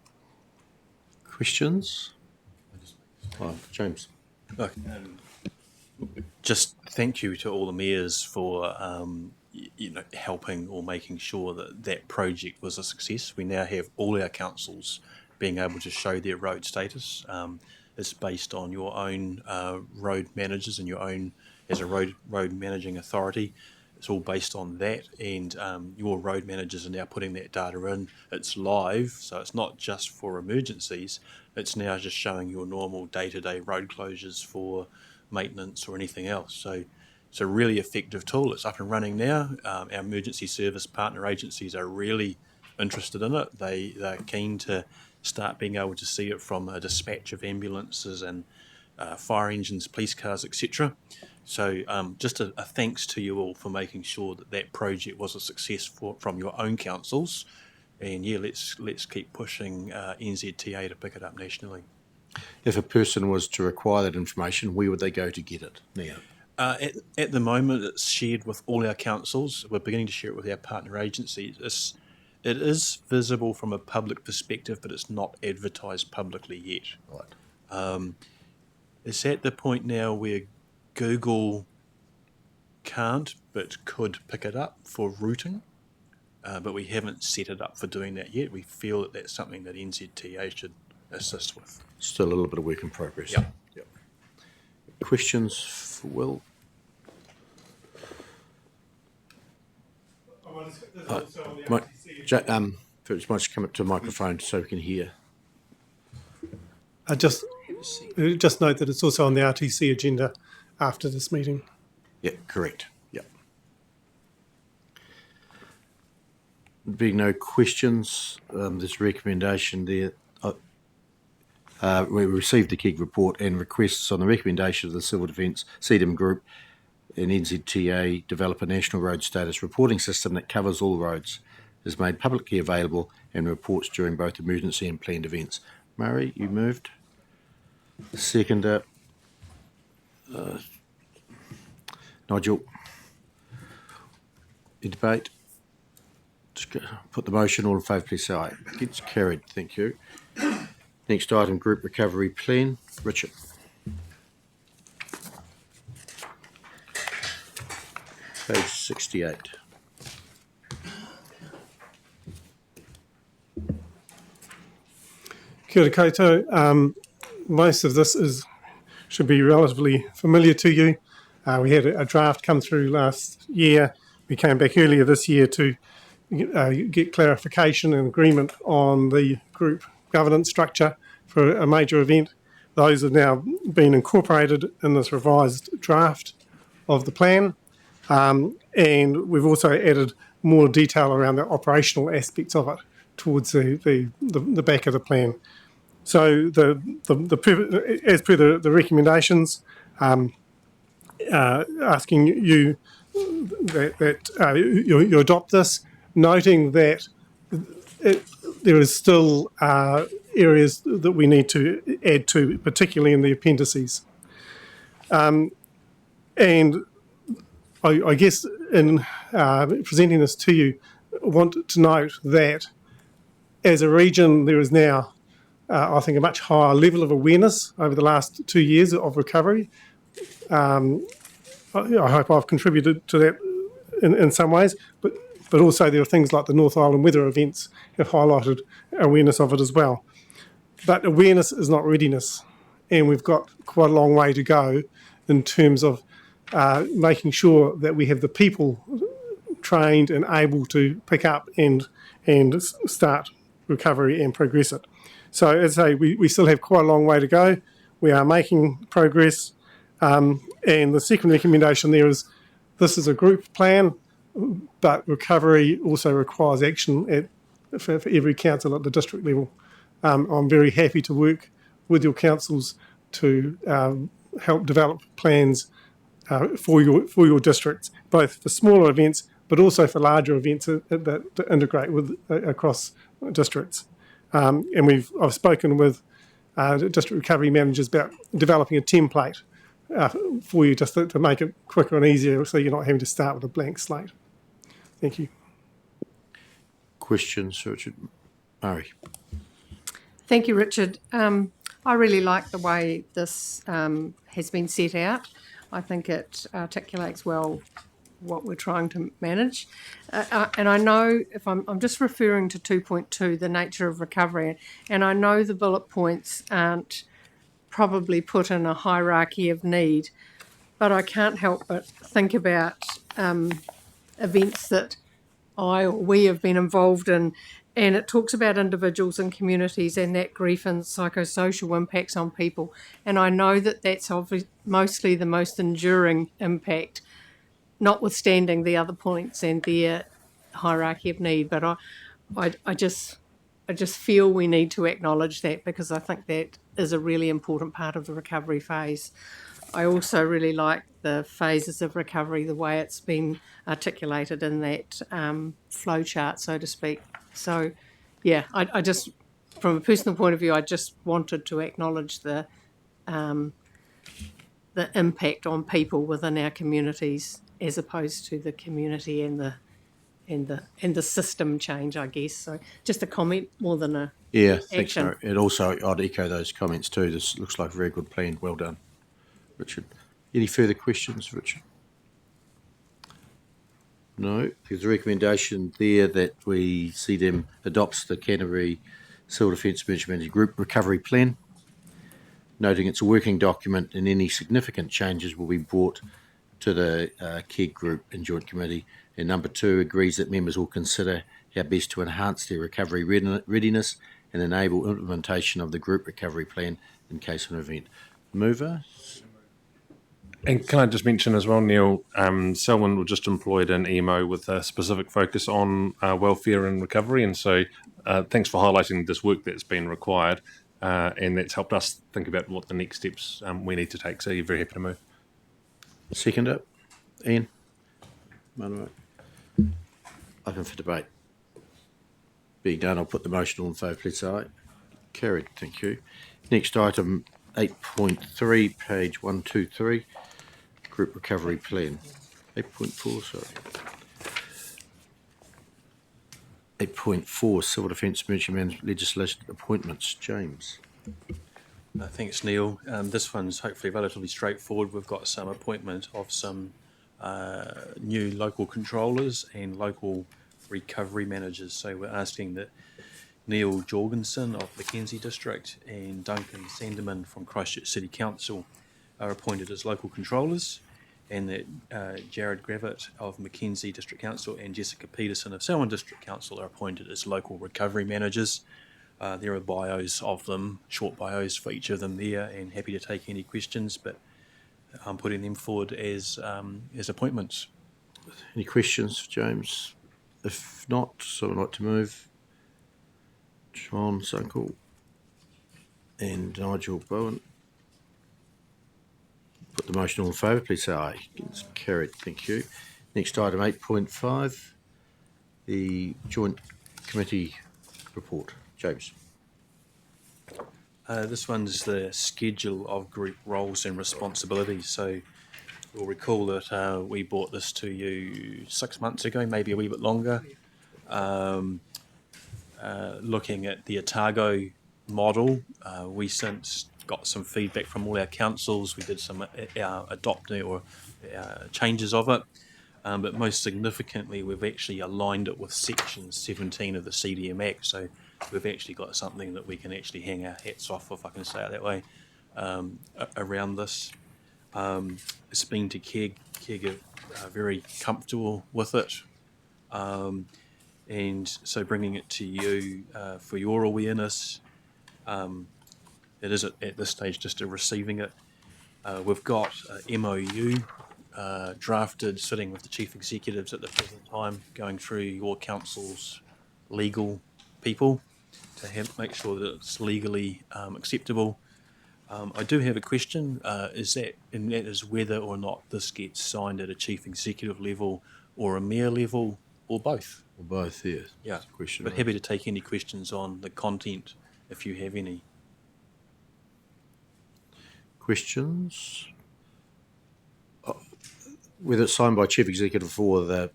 Questions? Oh, James. Look, just thank you to all the mayors for helping or making sure that that project was a success. We now have all our councils being able to show their road status. It's based on your own road managers and your own as a road managing authority. It's all based on that, and your road managers are now putting that data in. It's live, so it's not just for emergencies. It's now just showing your normal day-to-day road closures for maintenance or anything else. So it's a really effective tool. It's up and running now. Our emergency service partner agencies are really interested in it. They're keen to start being able to see it from a dispatch of ambulances and fire engines, police cars, etc. So just a thanks to you all for making sure that that project was a success from your own councils. And yeah, let's keep pushing NZTA to pick it up nationally. If a person was to require that information, where would they go to get it now? At the moment, it's shared with all our councils. We're beginning to share it with our partner agencies. It is visible from a public perspective, but it's not advertised publicly yet. Right. It's at the point now where Google can't but could pick it up for routing, but we haven't set it up for doing that yet. We feel that that's something that NZTA should assist with. Still a little bit of work in progress. Yep. Questions for Will? First, might come up to the microphone so we can hear. I just note that it's also on the RTC agenda after this meeting. Yeah, correct. Yeah. Being no questions, there's a recommendation there. We received the KEG report and requests on the recommendation of the Civil Defence CDEM Group and NZTA develop a national road status reporting system that covers all roads, is made publicly available and reports during both emergency and planned events. Murray, you moved. Seconder. Nigel. In debate. Just put the motion. All in favour, please say aye. It's carried. Thank you. Next item, Group Recovery Plan. Richard. Page 68. Kia ora koutou. Most of this should be relatively familiar to you. We had a draft come through last year. We came back earlier this year to get clarification and agreement on the group governance structure for a major event. Those have now been incorporated in this revised draft of the plan. And we've also added more detail around the operational aspects of it towards the back of the plan. So as per the recommendations, asking you that you adopt this, noting that there is still areas that we need to add to, particularly in the appendices. And I guess in presenting this to you, I want to note that as a region, there is now, I think, a much higher level of awareness over the last 2 years of recovery. I hope I've contributed to that in some ways, but also there are things like the North Island weather events have highlighted awareness of it as well. But awareness is not readiness, and we've got quite a long way to go in terms of making sure that we have the people trained and able to pick up and start recovery and progress it. So as I say, we still have quite a long way to go. We are making progress. And the second recommendation there is this is a group plan, but recovery also requires action for every council at the district level. I'm very happy to work with your councils to help develop plans for your districts, both for smaller events, but also for larger events that integrate with across districts. And I've spoken with district recovery managers about developing a template for you just to make it quicker and easier, so you're not having to start with a blank slate. Thank you. Questions, Richard Murray? Thank you, Richard. I really like the way this has been set out. I think it articulates well what we're trying to manage. And I know if I'm just referring to 2.2, the nature of recovery, and I know the bullet points aren't probably put in a hierarchy of need, but I can't help but think about events that I or we have been involved in, and it talks about individuals and communities and that grief and psychosocial impacts on people. And I know that that's mostly the most enduring impact, notwithstanding the other points and their hierarchy of need. But I just feel we need to acknowledge that, because I think that is a really important part of the recovery phase. I also really like the phases of recovery, the way it's been articulated in that flow chart, so to speak. So, yeah, I just, from a personal point of view, I just wanted to acknowledge the impact on people within our communities, as opposed to the community and the system change, I guess. So, just a comment more than a Thanks, action. Murray. And also, I'd echo those comments too. This looks like a very good plan. Well done, Richard. Any further questions, Richard? No. There's a recommendation there that we CDEM adopts the Canterbury Civil Defence Management Group Recovery Plan, noting it's a working document and any significant changes will be brought to the KEG Group and Joint Committee. And number 2, agrees that members will consider how best to enhance their recovery readiness and enable implementation of the Group Recovery Plan in case of an event. Mover? And can I just mention as well, Neil, Selwyn was just employed in EMO with a specific focus on welfare and recovery. And so thanks for highlighting this work that's been required. And that's helped us think about what the next steps we need to take. So you're very happy to move. Second up. Ian? Open for debate. Being done, I'll put the motion on in favour, please say aye. Carried, thank you. Next item, 8.3, page 123. Group Recovery Plan. 8.4, sorry. 8.4, Civil Defence Emergency Management Legislation Appointments. James. Thanks, Neil. This one's hopefully relatively straightforward. We've got some appointment of some new local controllers and local recovery managers. So we're asking that Neil Jorgensen of Mackenzie District and Duncan Sanderman from Christchurch City Council are appointed as local controllers, and that Jared Gravitt of Mackenzie District Council and Jessica Peterson of Selwyn District Council are appointed as local recovery managers. There are bios of them, short bios for each of them there, and happy to take any questions, but I'm putting them forward as appointments. Any questions for James? If not, so I'd like to move. John Sunkel and Nigel Bowen. Put the motion on in favour, please say aye. It's carried, thank you. Next item, 8.5, the Joint Committee report. James. This one's the schedule of group roles and responsibilities. So you'll recall that we brought this to you 6 months ago, maybe a wee bit longer, looking at the Otago model. We since got some feedback from all our councils. We did some adopting or changes of it. But most significantly, we've actually aligned it with Section 17 of the CDEM Act. So we've actually got something that we can actually hang our hats off, if I can say it that way, around this. It's been to KEG. KEG are very comfortable with it. And so bringing it to you for your awareness, it is at this stage just a receiving it. We've got MOU drafted, sitting with the chief executives at the present time, going through your council's legal people to make sure that it's legally acceptable. I do have a question, and that is whether or not this gets signed at a chief executive level or a mayor level, or both. Or both, yes. Yeah, Question, but happy to take any questions on the content if you have any. Questions? Whether it's signed by Chief Executive or the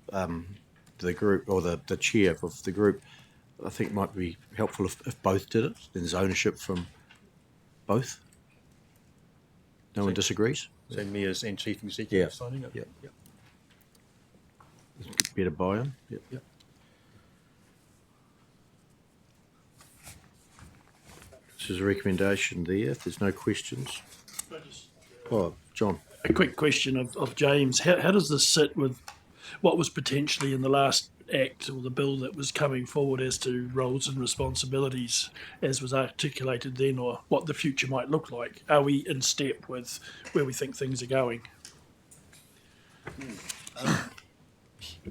the group, or the chair of the group, I think might be helpful if both did it. Then there's ownership from both. No one disagrees? So mayors and chief executive signing it? Yep. Better buy-in? Yep. This is a recommendation there, if there's no questions. Oh, John. A quick question of James. How does this sit with what was potentially in the last act or the bill that was coming forward as to roles and responsibilities as was articulated then, or what the future might look like? Are we in step with where we think things are going?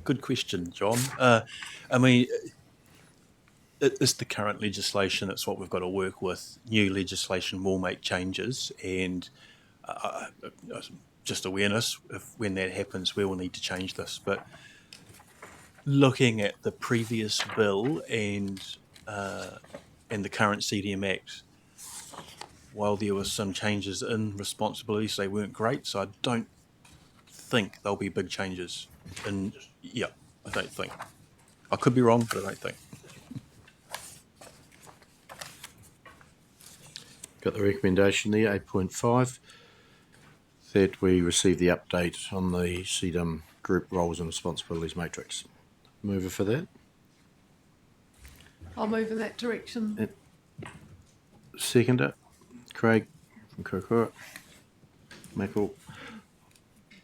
Good question, John. I mean, it's the current legislation. It's what we've got to work with. New legislation will make changes, and just awareness, if when that happens, we will need to change this. But looking at the previous bill and the current CDEM Act, while there were some changes in responsibilities, they weren't great. So I don't think there'll be big changes. And yeah, I don't think. I could be wrong, but I don't think. Got the recommendation there, 8.5, that we receive the update on the CDEM group roles and responsibilities matrix. Mover for that? I'll move in that direction. Seconder, Craig from Karakia. Michael.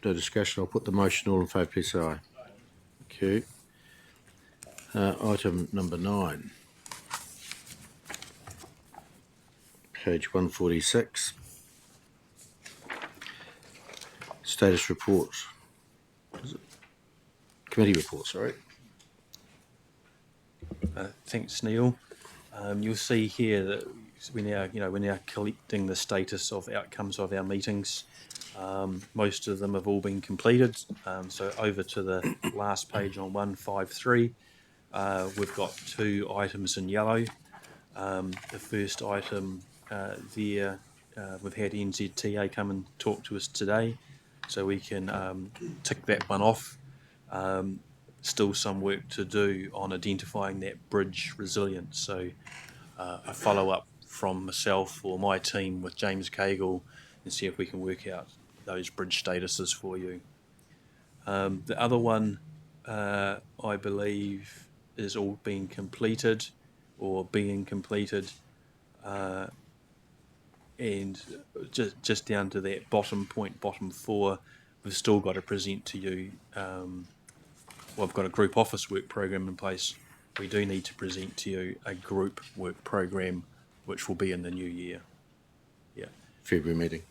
No discussion. I'll put the motion. All in favour, please say aye. Thank you. Item number 9. Page 146. Status report. Is it? Committee report, sorry. Thanks, Neil. You'll see here that we're now collecting the status of outcomes of our meetings. Most of them have all been completed. So over to the last page on 153, we've got 2 items in yellow. The first item there, we've had NZTA come and talk to us today, so we can tick that one off. Still some work to do on identifying that bridge resilience. So a follow-up from myself or my team with James Cagle and see if we can work out those bridge statuses for you. The other one, I believe, is all being completed or being completed. And just down to that bottom point, bottom 4, we've still got to present to you. We've got a group office work program in place. We do need to present to you a group work program, which will be in the new year. Yeah. February meeting.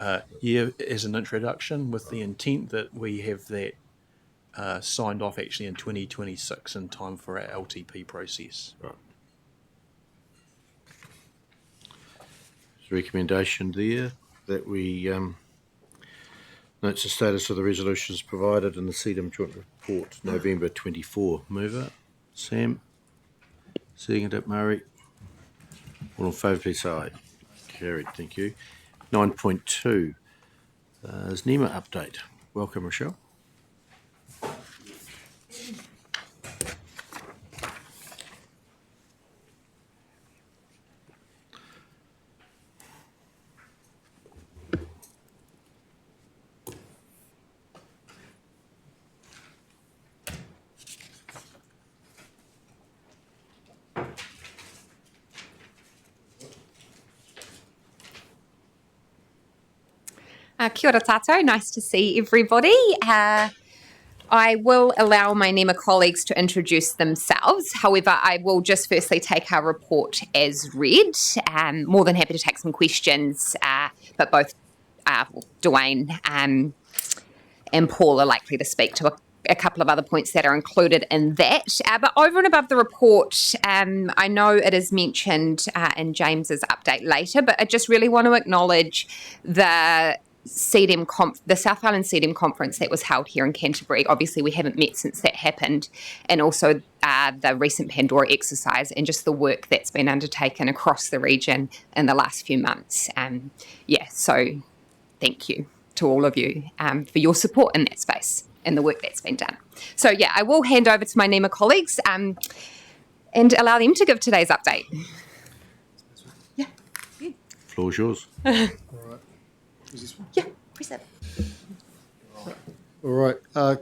As an introduction, with the intent that we have that signed off actually in 2026 in time for our LTP process. Right. There's a recommendation there that we notes the status of the resolutions provided in the CDEM Joint Report, November 24. Mover, Sam. Seconder, Murray. All in favour, please say aye. Carried, thank you. 9.2 is NEMA update. Welcome, Rochelle. Kia ora tātou, nice to see everybody. I will allow my NEMA colleagues to introduce themselves. However, I will just firstly take our report as read. More than happy to take some questions, but both Dwayne and Paul are likely to speak to a couple of other points that are included in that. But over and above the report, I know it is mentioned in James's update later, but I just really want to acknowledge the the South Island CDEM conference that was held here in Canterbury. Obviously, we haven't met since that happened, and also the recent Pandora exercise and just the work that's been undertaken across the region in the last few months. So thank you to all of you for your support in that space. in the work that's been done. So yeah, I will hand over to my NEMA colleagues and allow them to give today's update. Yeah. Floor's yours. Yeah, press it. All right.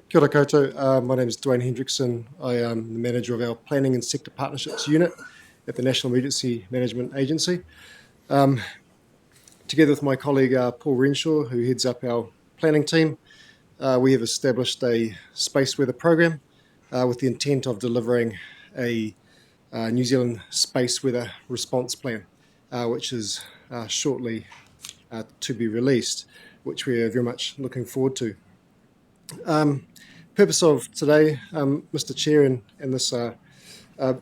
Kia ora koutou. My name is Dwayne Hendrickson. I am the manager of our Planning and Sector Partnerships Unit at the National Emergency Management Agency. Together with my colleague Paul Renshaw, who heads up our planning team, we have established a space weather program with the intent of delivering a New Zealand space weather response plan, which is shortly to be released, which we are very much looking forward to. Purpose of today, Mr. Chair, and this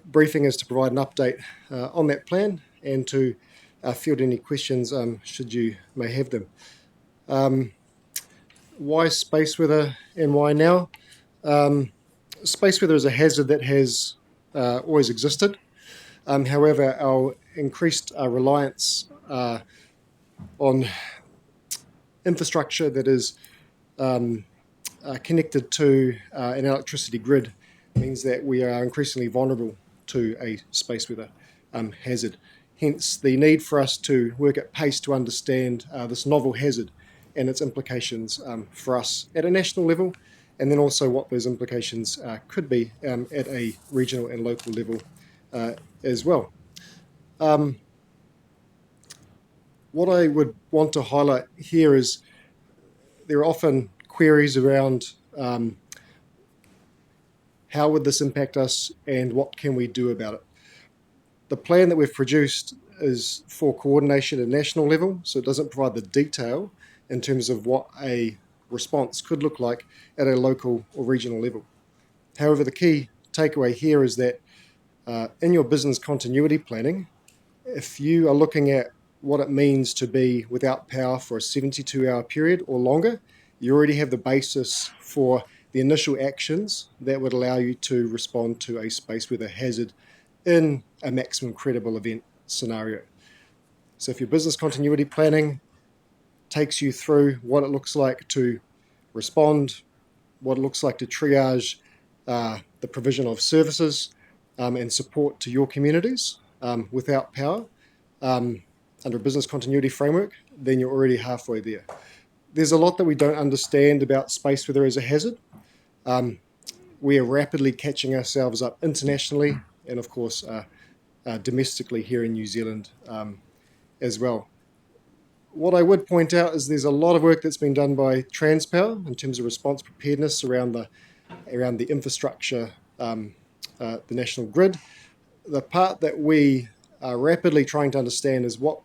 briefing is to provide an update on that plan and to field any questions should you may have them. Why space weather and why now? Space weather is a hazard that has always existed. However, our increased reliance on infrastructure that is connected to an electricity grid means that we are increasingly vulnerable to a space weather hazard. Hence, the need for us to work at pace to understand this novel hazard and its implications for us at a national level, and then also what those implications could be at a regional and local level as well. What I would want to highlight here is there are often queries around how would this impact us and what can we do about it. The plan that we've produced is for coordination at national level, so it doesn't provide the detail in terms of what a response could look like at a local or regional level. However, the key takeaway here is that in your business continuity planning, if you are looking at what it means to be without power for a 72-hour period or longer, you already have the basis for the initial actions that would allow you to respond to a space weather hazard in a maximum credible event scenario. So if your business continuity planning takes you through what it looks like to respond, what it looks like to triage the provision of services and support to your communities without power under a business continuity framework, then you're already halfway there. There's a lot that we don't understand about space weather as a hazard. We are rapidly catching ourselves up internationally and, of course, domestically here in New Zealand as well. What I would point out is there's a lot of work that's been done by Transpower in terms of response preparedness around the infrastructure, the national grid. The part that we are rapidly trying to understand is what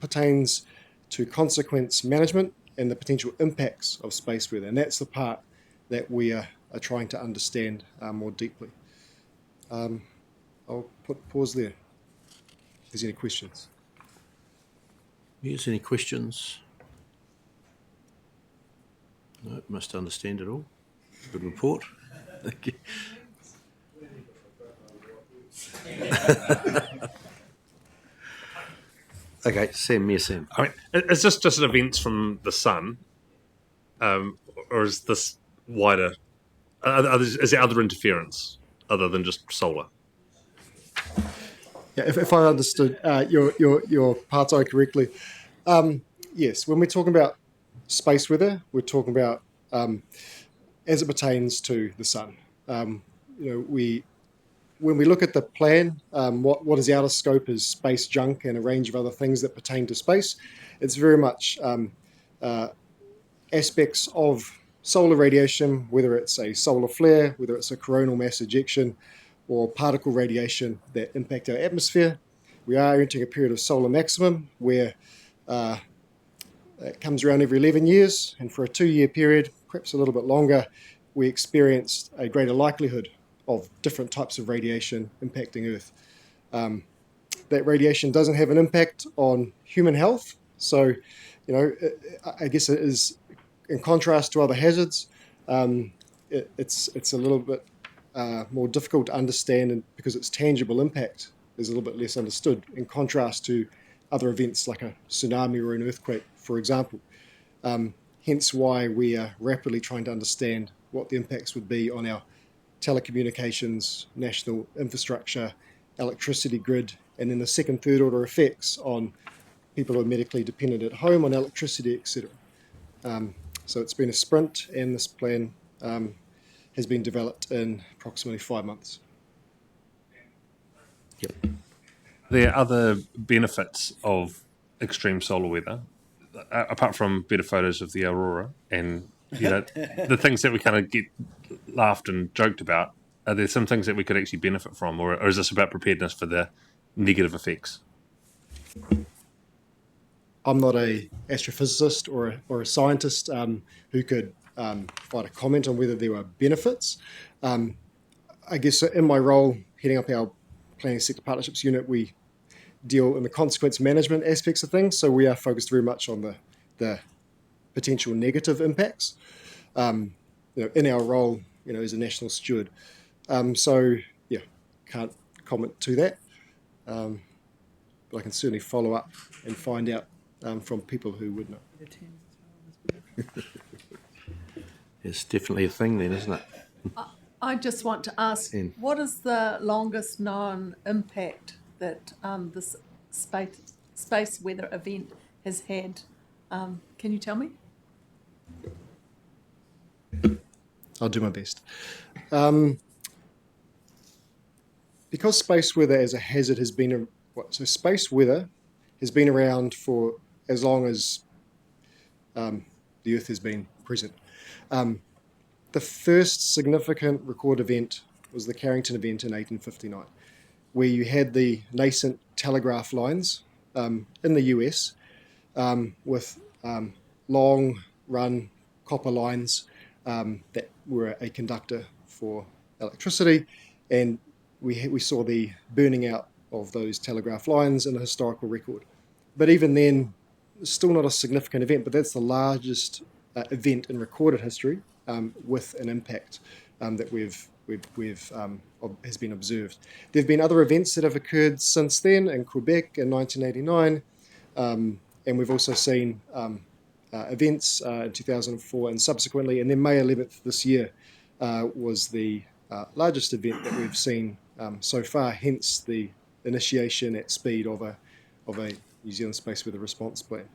pertains to consequence management and the potential impacts of space weather, and that's the part that we are trying to understand more deeply. I'll pause there if there's any questions. Yes, any questions? No, must understand it all. Good report. Thank you. Okay, Sam, yes, Sam. I mean, is this just events from the sun, or is this wider? Is there other interference other than just solar? Yeah, if I understood your part correctly, yes. When we're talking about space weather, we're talking about as it pertains to the sun. When we look at the plan, what is out of scope is space junk and a range of other things that pertain to space. It's very much aspects of solar radiation, whether it's a solar flare, whether it's a coronal mass ejection, or particle radiation that impact our atmosphere. We are entering a period of solar maximum where it comes around every 11 years, and for a 2-year period, perhaps a little bit longer, we experienced a greater likelihood of different types of radiation impacting Earth. That radiation doesn't have an impact on human health, so I guess it is, in contrast to other hazards, it's a little bit more difficult to understand, and because its tangible impact is a little bit less understood in contrast to other events like a tsunami or an earthquake, for example. Hence why we are rapidly trying to understand what the impacts would be on our telecommunications, national infrastructure, electricity grid, and then the second, third order effects on people who are medically dependent at home on electricity, etc. So it's been a sprint, and this plan has been developed in approximately 5 months. There are other benefits of extreme solar weather, apart from better photos of the aurora and the things that we kind of get laughed and joked about. Are there some things that we could actually benefit from, or is this about preparedness for the negative effects? I'm not a astrophysicist or a scientist who could provide a comment on whether there are benefits. I guess in my role heading up our planning sector partnerships unit, we deal in the consequence management aspects of things. So we are focused very much on the potential negative impacts. In our role, as a national steward. So yeah, can't comment to that. But I can certainly follow up and find out from people who would know. It's definitely a thing then, isn't it? I just want to ask, what is the longest known impact that this space weather event has had? Can you tell me? I'll do my best. Because space weather as a hazard has been space weather has been around for as long as the Earth has been present. The first significant recorded event was the Carrington event in 1859, where you had the nascent telegraph lines in the US with long-run copper lines that were a conductor for electricity, and we saw the burning out of those telegraph lines in a historical record. But even then, still not a significant event, but that's the largest event in recorded history with an impact that has been observed. There have been other events that have occurred since then in Quebec in 1989, and we've also seen events in 2004 and subsequently, and then May 11th this year was the largest event that we've seen so far, hence the initiation at speed of a New Zealand Space Weather Response Plan.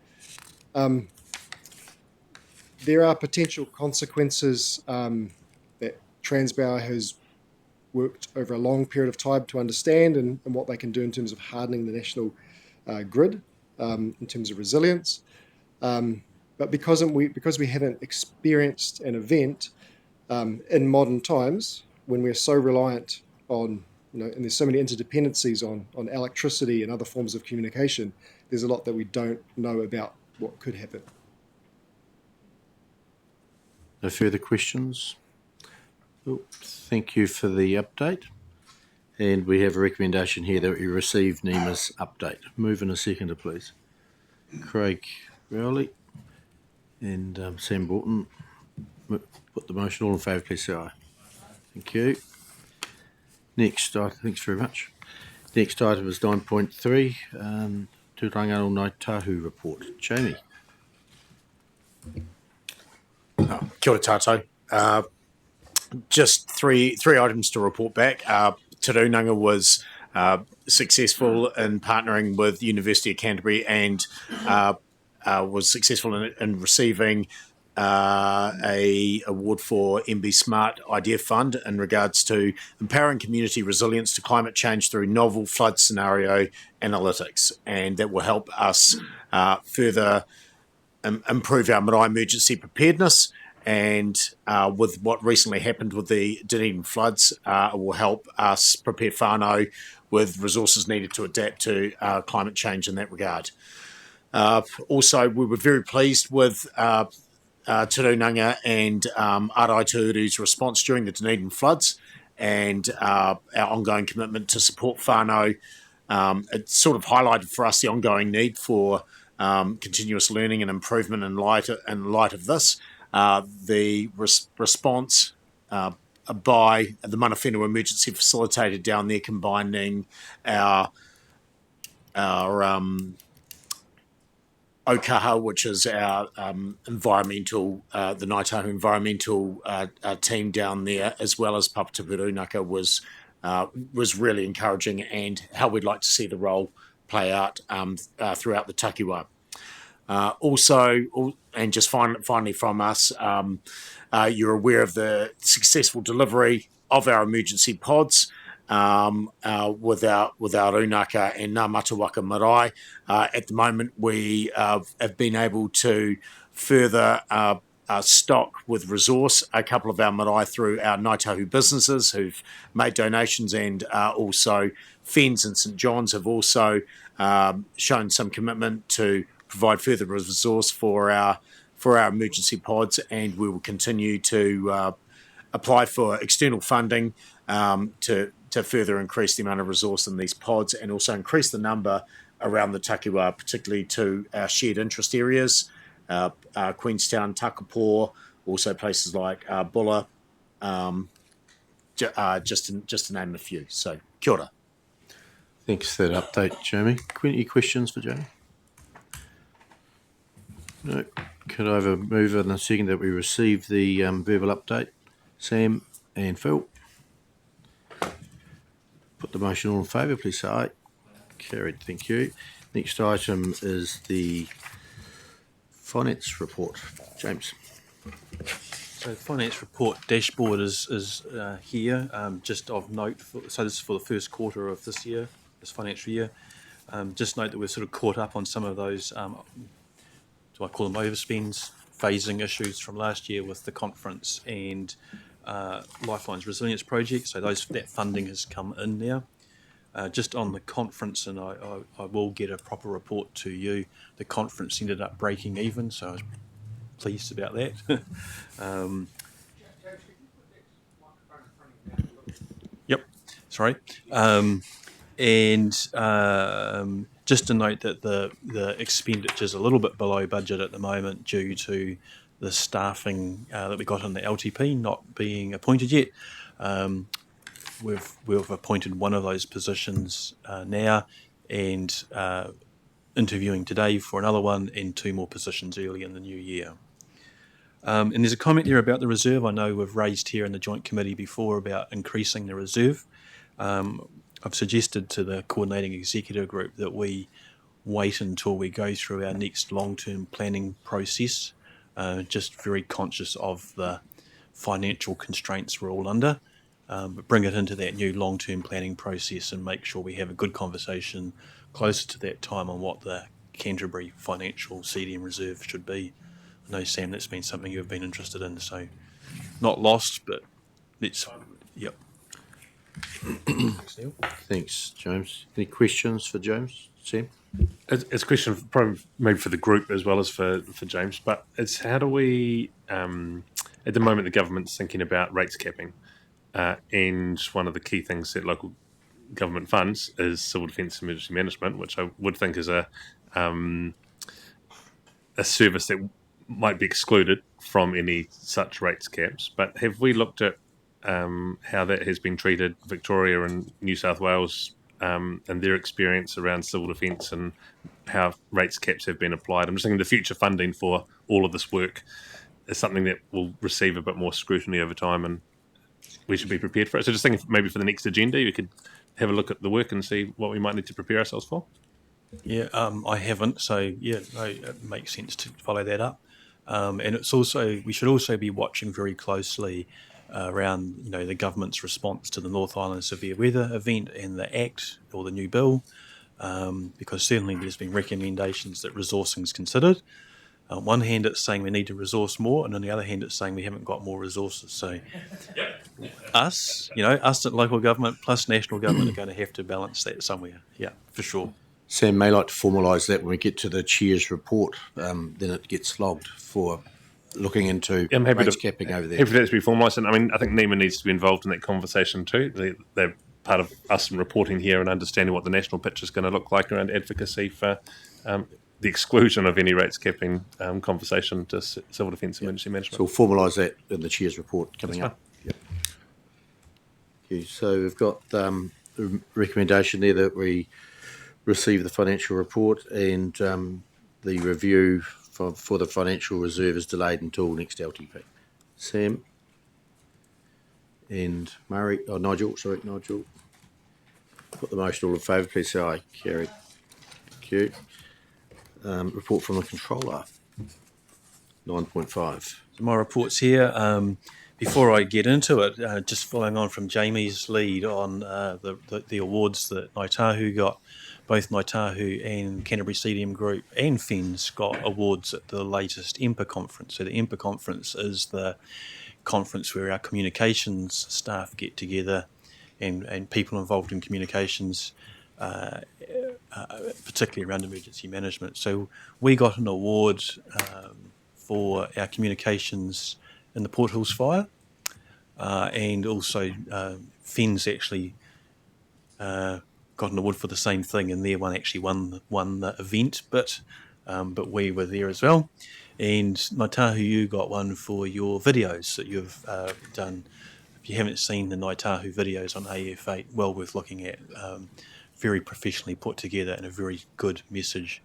There are potential consequences that Transpower has worked over a long period of time to understand and what they can do in terms of hardening the national grid in terms of resilience. But because we haven't experienced an event in modern times, when we're so reliant on, and there's so many interdependencies on electricity and other forms of communication, there's a lot that we don't know about what could happen. No further questions? Thank you for the update. And we have a recommendation here that we receive NEMA's update. Move in a seconder, please. Craig Rowley and Sam Borton. Put the motion. All in favour, please say aye. Thank you. Next, thanks very much. Next item is 9.3, Rūnanga Ngāi Tahu report. Jamie. Kia ora tātou. Just three items to report back. Te Rūnanga was successful in partnering with the University of Canterbury and was successful in receiving a award for MB Smart Idea Fund in regards to empowering community resilience to climate change through novel flood scenario analytics, and that will help us further improve our marae emergency preparedness. And with what recently happened with the Dunedin floods, it will help us prepare whānau with resources needed to adapt to climate change in that regard. Also, we were very pleased with Te Rūnanga and Arai Tuuru's response during the Dunedin floods and our ongoing commitment to support whānau. It sort of highlighted for us the ongoing need for continuous learning and improvement in light of this. The response by the Mana Whenua Emergency Facilitator down there, combining our Okaha, which is our environmental, the Ngāi Tahu environmental team down there, as well as Papatapu Rūnanga, was really encouraging, and how we'd like to see the role play out throughout the takiwā. And just finally from us, you're aware of the successful delivery of our emergency pods with our Rūnanga and Ngā Matawaka marae. At the moment, we have been able to further stock with resource a couple of our marae through our Ngāi Tahu businesses who've made donations, and also Fens and St John's have also shown some commitment to provide further resource for our emergency pods, and we will continue to apply for external funding to further increase the amount of resource in these pods, and also increase the number around the takiwā, particularly to our shared interest areas, Queenstown, Takapo, also places like Bulla, just to name a few. So, kia ora. Thanks for that update, Jamie. Any questions for Jamie? No. Could I have a move in a second that we receive the verbal update? Sam and Phil. Put the motion all in favour, please say aye. Carried, thank you. Next item is the finance report. James. So the finance report dashboard is here, just of note. So this is for the first quarter of this year, this financial year. Just note that we're sort of caught up on some of those, do I call them overspends, phasing issues from last year with the conference and Lifeline's resilience project. So that funding has come in now. Just on the conference, and I will get a proper report to you, the conference ended up breaking even, so I was pleased about that. Yep, sorry. Just to note that the expenditure is a little bit below budget at the moment due to the staffing that we got in the LTP not being appointed yet. We've appointed one of those positions now, and interviewing today for another one, and 2 more positions early in the new year. And there's a comment here about the reserve. I know we've raised here in the Joint Committee before about increasing the reserve. I've suggested to the coordinating executive group that we wait until we go through our next long-term planning process, just very conscious of the financial constraints we're all under, but bring it into that new long-term planning process and make sure we have a good conversation closer to that time on what the Canterbury financial CDEM reserve should be. I know, Sam, that's been something you've been interested in, so not lost, but let's, yep. Thanks, James. Any questions for James? Sam? It's a question probably maybe for the group as well as for James, but it's how do we, at the moment the government's thinking about rates capping, and one of the key things that local government funds is civil defence and emergency management, which I would think is a service that might be excluded from any such rates caps. But have we looked at how that has been treated, Victoria and New South Wales, and their experience around civil defence and how rates caps have been applied? I'm just thinking the future funding for all of this work is something that will receive a bit more scrutiny over time, and we should be prepared for it. So just thinking maybe for the next agenda, we could have a look at the work and see what we might need to prepare ourselves for. Yeah, I haven't, so yeah, no, it makes sense to follow that up. And it's also, we should also be watching very closely around, the government's response to the North Island severe weather event and the Act or the new bill, because certainly there's been recommendations that resourcing is considered. On one hand, it's saying we need to resource more, and on the other hand, it's saying we haven't got more resources. So us at local government plus national government are going to have to balance that somewhere. Yeah, for sure. Sam may like to formalise that when we get to the chair's report. Then it gets logged for looking into rates capping over there. Happy for that to be formalised. And I mean, I think NEMA needs to be involved in that conversation too. They're part of us in reporting here and understanding what the national picture is going to look like around advocacy for the exclusion of any rates capping conversation to civil defence and emergency management. So we'll formalise that in the chair's report coming up. Yep. Okay, so we've got the recommendation there that we receive the financial report and the review for the financial reserve is delayed until next LTP. Sam and Nigel. Put the motion all in favour, please say aye. Carried. Thank you. Report from the controller. 9.5. So my report's here. Before I get into it, just following on from Jamie's lead on the awards that Ngāi Tahu got, both Ngāi Tahu and Canterbury CDEM Group and FENZ got awards at the latest EMPA conference. So the EMPA conference is the conference where our communications staff get together and people involved in communications, particularly around emergency management. So we got an award for our communications in the Port Hills fire, and also FENZ actually got an award for the same thing, and their one actually won the event, but we were there as well. And Ngāi Tahu, you got one for your videos that you've done. If you haven't seen the Ngāi Tahu videos on AF8, well worth looking at. Very professionally put together and a very good message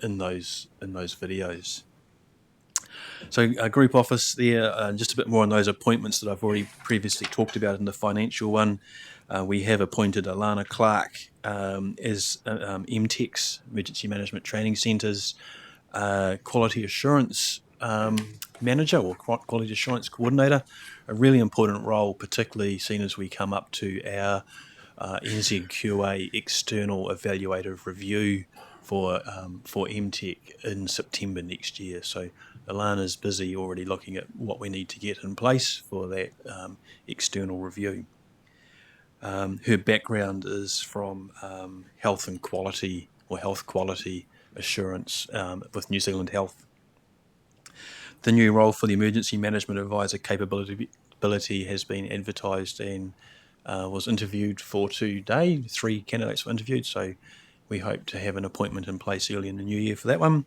in those videos. So group office there, just a bit more on those appointments that I've already previously talked about in the financial one. We have appointed Alana Clark as MTEX, Emergency Management Training Centres, Quality Assurance Manager or Quality Assurance Coordinator, a really important role, particularly seen as we come up to our NZQA external evaluative review for MTEC in September next year. So Alana's busy already looking at what we need to get in place for that external review. Her background is from health and quality or health quality assurance with New Zealand Health. The new role for the Emergency Management Advisor capability has been advertised and was interviewed for today. 3 candidates were interviewed, so we hope to have an appointment in place early in the new year for that one.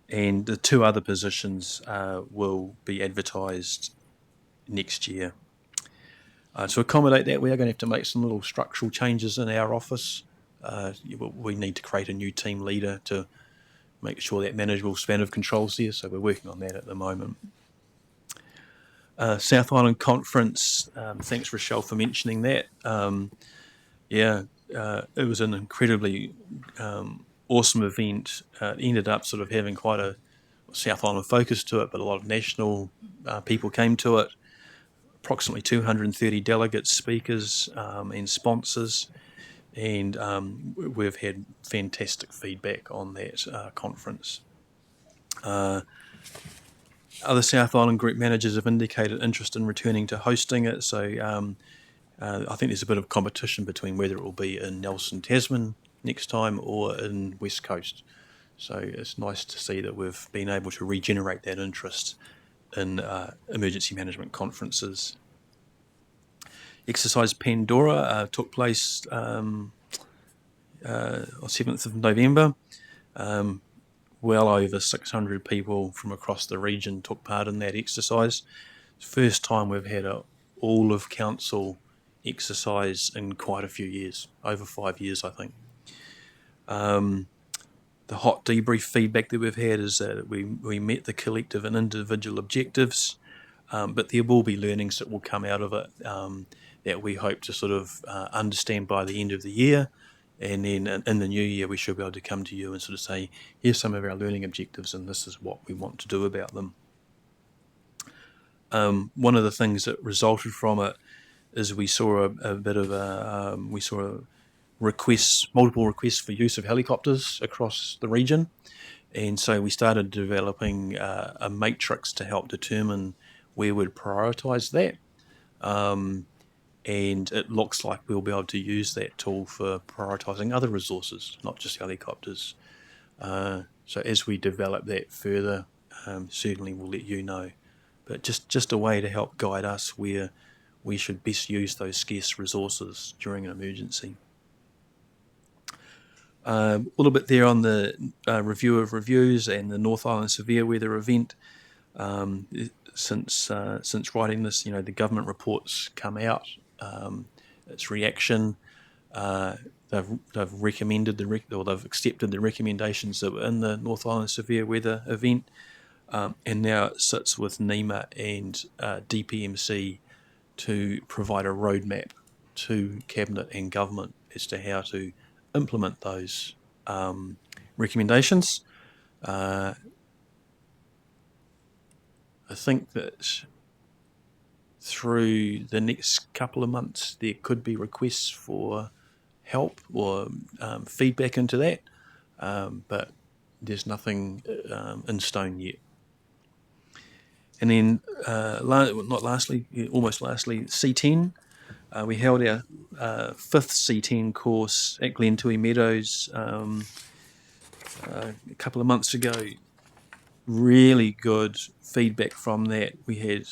And the 2 other positions will be advertised next year. To accommodate that, we are going to have to make some little structural changes in our office. We need to create a new team leader to make sure that manageable span of control's there, so we're working on that at the moment. South Island Conference, thanks Rochelle for mentioning that. It was an incredibly awesome event. It ended up sort of having quite a South Island focus to it, but a lot of national people came to it. Approximately 230 delegates, speakers, and sponsors, and we've had fantastic feedback on that conference. Other South Island group managers have indicated interest in returning to hosting it, so I think there's a bit of competition between whether it will be in Nelson, Tasman next time or in West Coast. So it's nice to see that we've been able to regenerate that interest in emergency management conferences. Exercise Pandora took place on 7th of November. Well over 600 people from across the region took part in that exercise. It's the first time we've had a all of council exercise in quite a few years, over 5 years I think. The hot debrief feedback that we've had is that we met the collective and individual objectives, but there will be learnings that will come out of it that we hope to sort of understand by the end of the year. And then in the new year, we should be able to come to you and sort of say, here's some of our learning objectives and this is what we want to do about them. One of the things that resulted from it is we saw multiple requests for use of helicopters across the region. And so we started developing a matrix to help determine where we'd prioritise that. And it looks like we'll be able to use that tool for prioritising other resources, not just helicopters. So as we develop that further, certainly we'll let you know. But just a way to help guide us where we should best use those scarce resources during an emergency. A little bit there on the review of reviews and the North Island Severe Weather event. Since writing this, the government reports come out, its reaction. The they've recommended they've accepted the recommendations that were in the North Island severe weather event, and now it sits with NEMA and DPMC to provide a roadmap to Cabinet and Government as to how to implement those recommendations. I think that through the next couple of months there could be requests for help or feedback into that, but there's nothing in stone yet. And then, almost lastly, C10. We held our fifth C10 course at Glentui Meadows a couple of months ago. Really good feedback from that. We had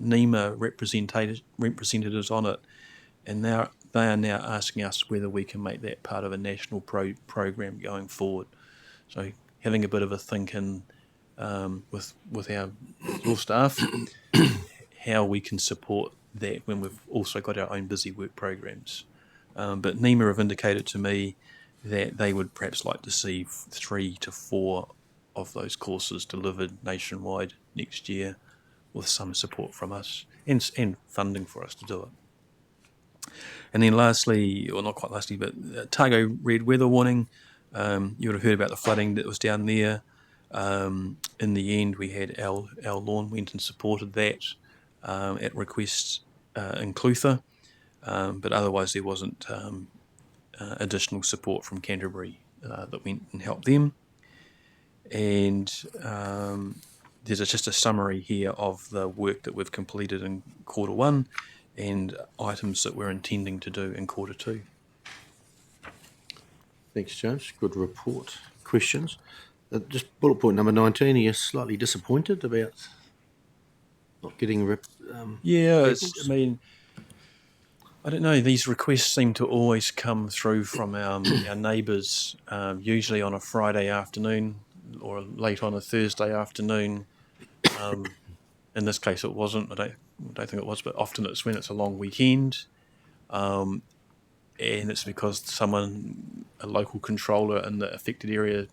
NEMA representatives on it, and they are now asking us whether we can make that part of a national program going forward. So having a bit of a thinking with our staff, how we can support that when we've also got our own busy work programs. But NEMA have indicated to me that they would perhaps like to see 3 to 4 of those courses delivered nationwide next year, with some support from us and funding for us to do it. And then lastly, or not quite lastly, but Tahu red weather warning. You would have heard about the flooding that was down there. In the end, we had our lawn went and supported that at request in Clutha, but otherwise there wasn't additional support from Canterbury that went and helped them. And there's just a summary here of the work that we've completed in quarter 1 and items that we're intending to do in quarter 2. Thanks, James. Good report. Questions? Just bullet point number 19, are you slightly disappointed about not getting I mean, I don't know, these requests seem to always come through from our neighbours, usually on a Friday afternoon or late on a Thursday afternoon. In this case it wasn't, I don't think it was, but often it's when it's a long weekend. And it's because a local controller in the affected area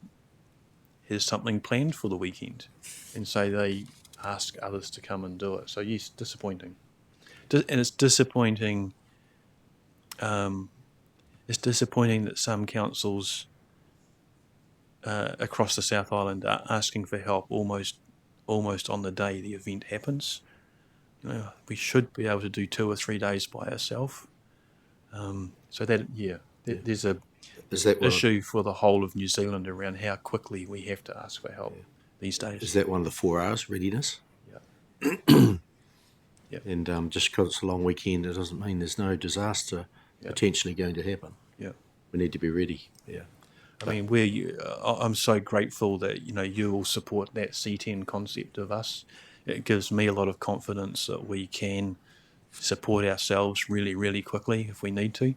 has something planned for the weekend, and so they ask others to come and do it. So yes, disappointing. And it's disappointing. It's disappointing that some councils across the South Island are asking for help almost on the day the event happens. We should be able to do 2 or 3 days by ourselves. So there's a issue for the whole of New Zealand around how quickly we have to ask for help these days. Is that one of the 4 R's, readiness? Yeah. Yep. And just because it's a long weekend, it doesn't mean there's no disaster potentially going to happen. Yeah. We need to be ready. Yeah. I mean, I'm so grateful that you all support that C10 concept of us. It gives me a lot of confidence that we can support ourselves really, really quickly if we need to.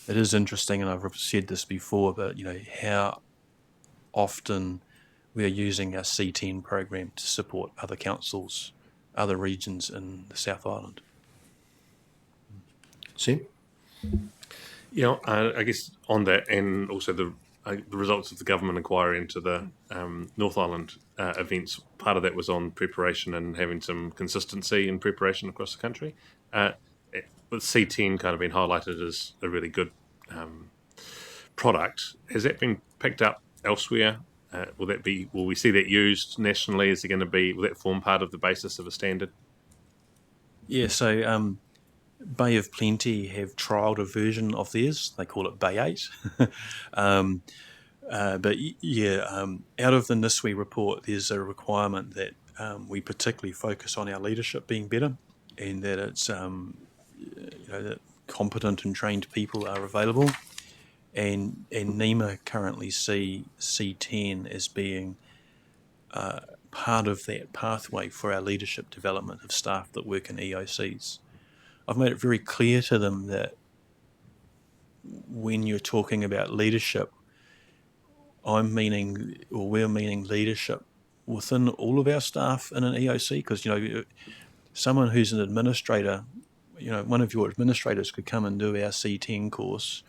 It is interesting, and I've said this before, but how often we are using our C10 program to support other councils, other regions in the South Island. Sim? I guess on that, and also the results of the government inquiry into the North Island events, part of that was on preparation and having some consistency in preparation across the country. With C10 kind of been highlighted as a really good product, has that been picked up elsewhere? Will we see that used nationally? Is it going to will that form part of the basis of a standard? Yeah, so Bay of Plenty have trialled a version of theirs. They call it Bay 8. But out of the NISWE report, there's a requirement that we particularly focus on our leadership being better, and that it's that competent and trained people are available. And NEMA currently see C10 as being part of that pathway for our leadership development of staff that work in EOCs. I've made it very clear to them that when you're talking about leadership, we're meaning leadership within all of our staff in an EOC, because someone who's an administrator one of your administrators could come and do our C10 course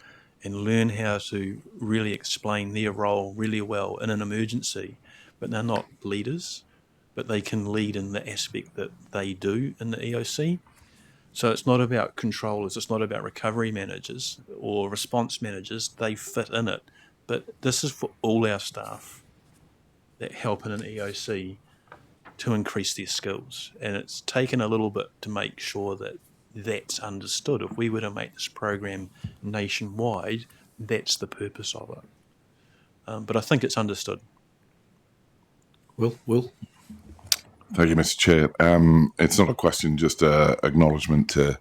and learn how to really explain their role really well in an emergency, but they're not leaders, but they can lead in the aspect that they do in the EOC. So it's not about controllers, it's not about recovery managers or response managers, they fit in it. But this is for all our staff that help in an EOC to increase their skills. And it's taken a little bit to make sure that that's understood. If we were to make this program nationwide, that's the purpose of it. But I think it's understood. Will? Thank you, Mr. Chair. It's not a question, just an acknowledgement to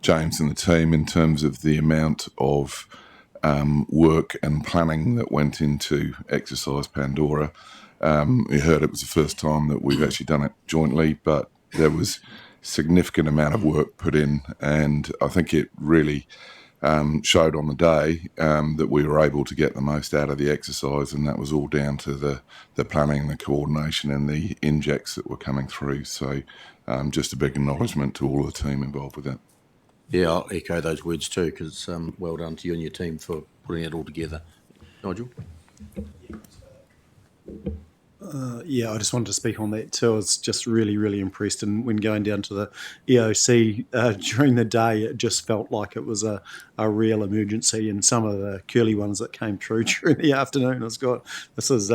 James and the team in terms of the amount of work and planning that went into Exercise Pandora. We heard it was the first time that we've actually done it jointly, but there was significant amount of work put in, and I think it really showed on the day that we were able to get the most out of the exercise, and that was all down to the planning, the coordination and the injects that were coming through. So just a big acknowledgement to all of the team involved with that. Yeah, I'll echo those words too, because well done to you and your team for putting it all together. Nigel? Yeah, I just wanted to speak on that too. I was just really, really impressed. And when going down to the EOC during the day, it just felt like it was a real emergency. And some of the curly ones that came through during the afternoon, it's got this is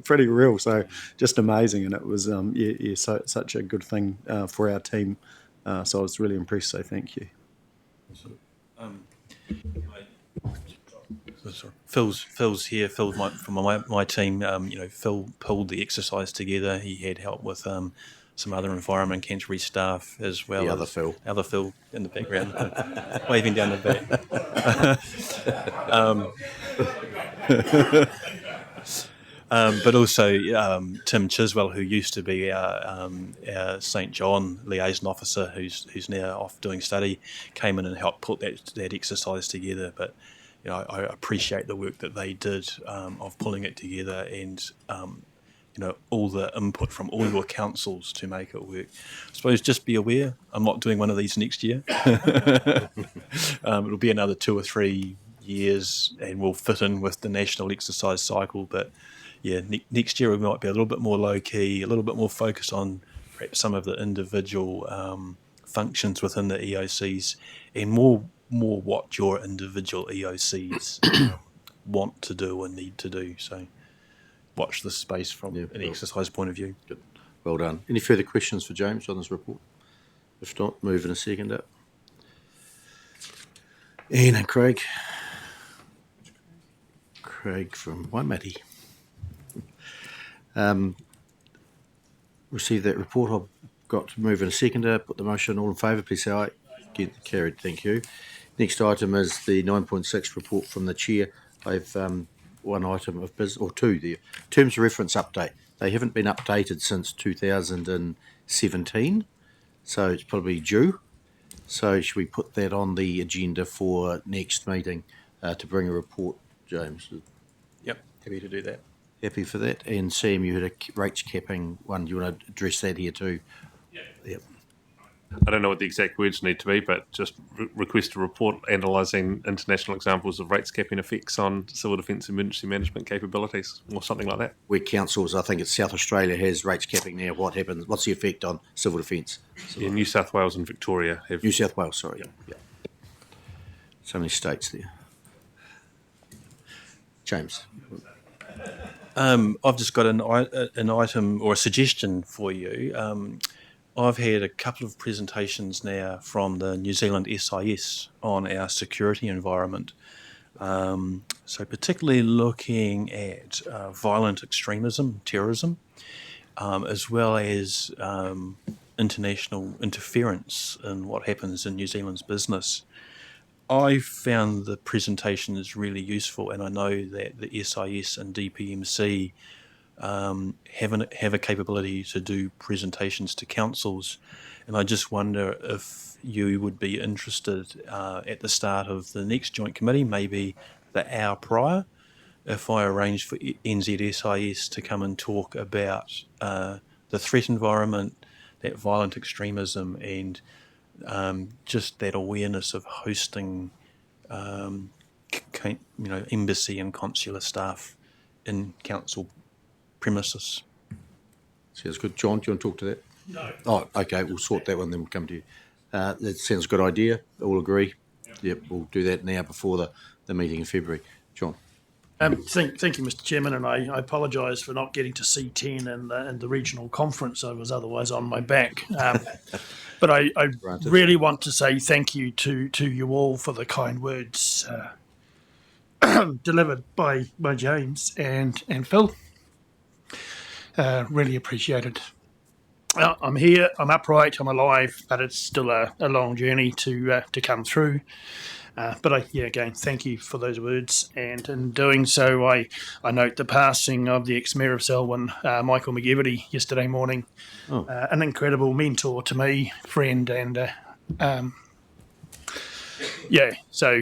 pretty real. So just amazing, and it was such a good thing for our team. So I was really impressed. So thank you. Phil's here. Phil's from my team. Phil pulled the exercise together. He had help with some other Environment Canterbury staff as well. The other Phil in the background, waving down the back. But also Tim Chiswell, who used to be our St John liaison officer, who's now off doing study, came in and helped put that exercise together. But I appreciate the work that they did of pulling it together, and all the input from all your councils to make it work. I suppose just be aware, I'm not doing one of these next year. It'll be another 2 or 3 years, and we'll fit in with the national exercise cycle. But yeah, next year we might be a little bit more low key, a little bit more focused on perhaps some of the individual functions within the EOCs, and more what your individual EOCs want to do and need to do. So watch this space from an exercise point of view. Good. Well done. Any further questions for James on this report? If not, move in a second up. Ian and Craig. Craig from Waimati. Received that report. I've got to move in a second up. Put the motion. All in favour, please say aye. Get carried. Thank you. Next item is the 9.6 report from the Chair. I've one item of business, or two there. Terms of reference update. They haven't been updated since 2017, so it's probably due. So should we put that on the agenda for next meeting to bring a report, James? Yep, happy to do that. Happy for that. And Sam, you had a rates capping one. Do you want to address that here too? Yep. I don't know what the exact words need to be, but just request a report analysing international examples of rates capping effects on civil defence emergency management capabilities, or something like that. Where councils, I think it's South Australia, has rates capping now. What happens? What's the effect on civil defence? Yeah, New South Wales and Victoria have. New South Wales, sorry. Yeah. So many states there. James. I've just got an item or a suggestion for you. I've had a couple of presentations now from the New Zealand SIS on our security environment. So particularly looking at violent extremism, terrorism, as well as international interference in what happens in New Zealand's business. I found the presentations really useful, and I know that the SIS and DPMC have a capability to do presentations to councils, and I just wonder if you would be interested at the start of the next joint committee, maybe the hour prior, if I arrange for NZSIS to come and talk about the threat environment, that violent extremism, and just that awareness of hosting, embassy and consular staff in council premises. Sounds good. John, do you want to talk to that? No. Oh, okay. We'll sort that one, then we'll come to you. That sounds a good idea. All agree? Yep, we'll do that now before the meeting in February. John. Thank you, Mr. Chairman, and I apologise for not getting to C10 in the regional conference. I was otherwise on my back. But I really want to say thank you to you all for the kind words delivered by James and Phil. Really appreciated. I'm here, I'm upright, I'm alive, but it's still a long journey to come through. Again, thank you for those words. And in doing so, I note the passing of the ex-mayor of Selwyn, Michael McGivity, yesterday morning. Oh. An incredible mentor to me, friend, and so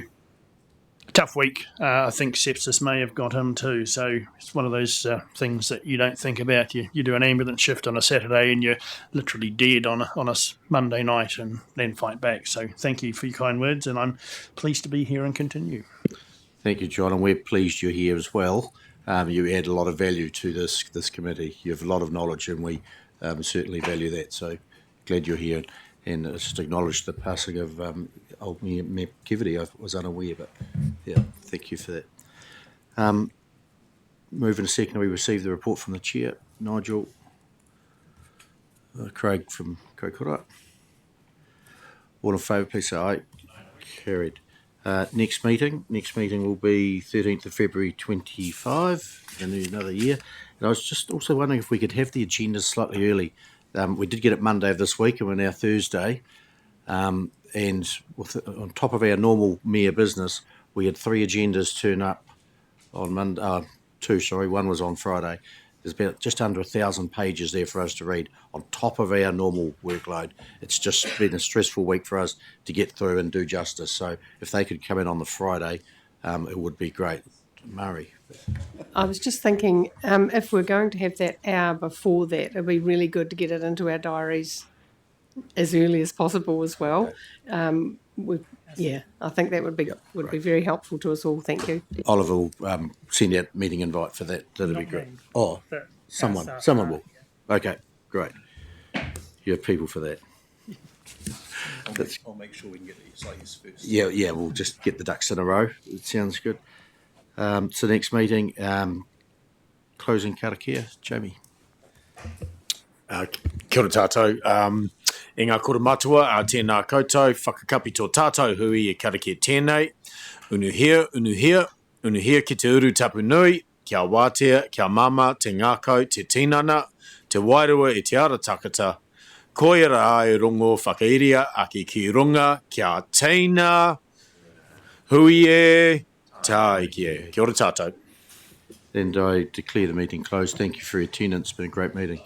tough week. I think sepsis may have got him too. So it's one of those things that you don't think about. You do an ambulance shift on a Saturday and you're literally dead on a Monday night and then fight back. So thank you for your kind words, and I'm pleased to be here and continue. Thank you, John, and we're pleased you're here as well. You add a lot of value to this committee. You have a lot of knowledge, and we certainly value that. So glad you're here. And just acknowledge the passing of old Mayor McGivity. I was unaware, but yeah, thank you for that. Moving to second, we received the report from the chair, Nigel. Craig from Karakia. All in favour, please say aye. Carried. Next meeting will be 13th of February 25, in another year. And I was just also wondering if we could have the agenda slightly early. We did get it Monday of this week, and we're now Thursday. And on top of our normal mayor business, we had 3 agendas turn up on Monday. 2, sorry. One was on Friday. There's about just under 1,000 pages there for us to read on top of our normal workload. It's just been a stressful week for us to get through and do justice. So if they could come in on the Friday, it would be great. Murray. I was just thinking, if we're going to have that hour before that, it'd be really good to get it into our diaries as early as possible as well. I think that would be very helpful to us all. Thank you. Oliver will send out meeting invite for that. That'd be great. Oh, someone will. Okay, great. You have people for that. I'll make sure we can get the slides first. Yeah, we'll just get the ducks in a row. It sounds good. So next meeting, closing Karakia, Jamie. Kia ora tātou. I ngā kora matua, tēnā koutou, whakakapi tō tātou hui e Karakia tēnei. Unuhia ki te uru tapu nui, kia wātea, kia mama, te ngākau, te tinana, te wairua e te ara takata. Koira ai rongo whakairia, aki ki runga, kia teina, hui e, tāikie. Kia ora tātou. And I declare the meeting closed. Thank you for your attendance. It's been a great meeting.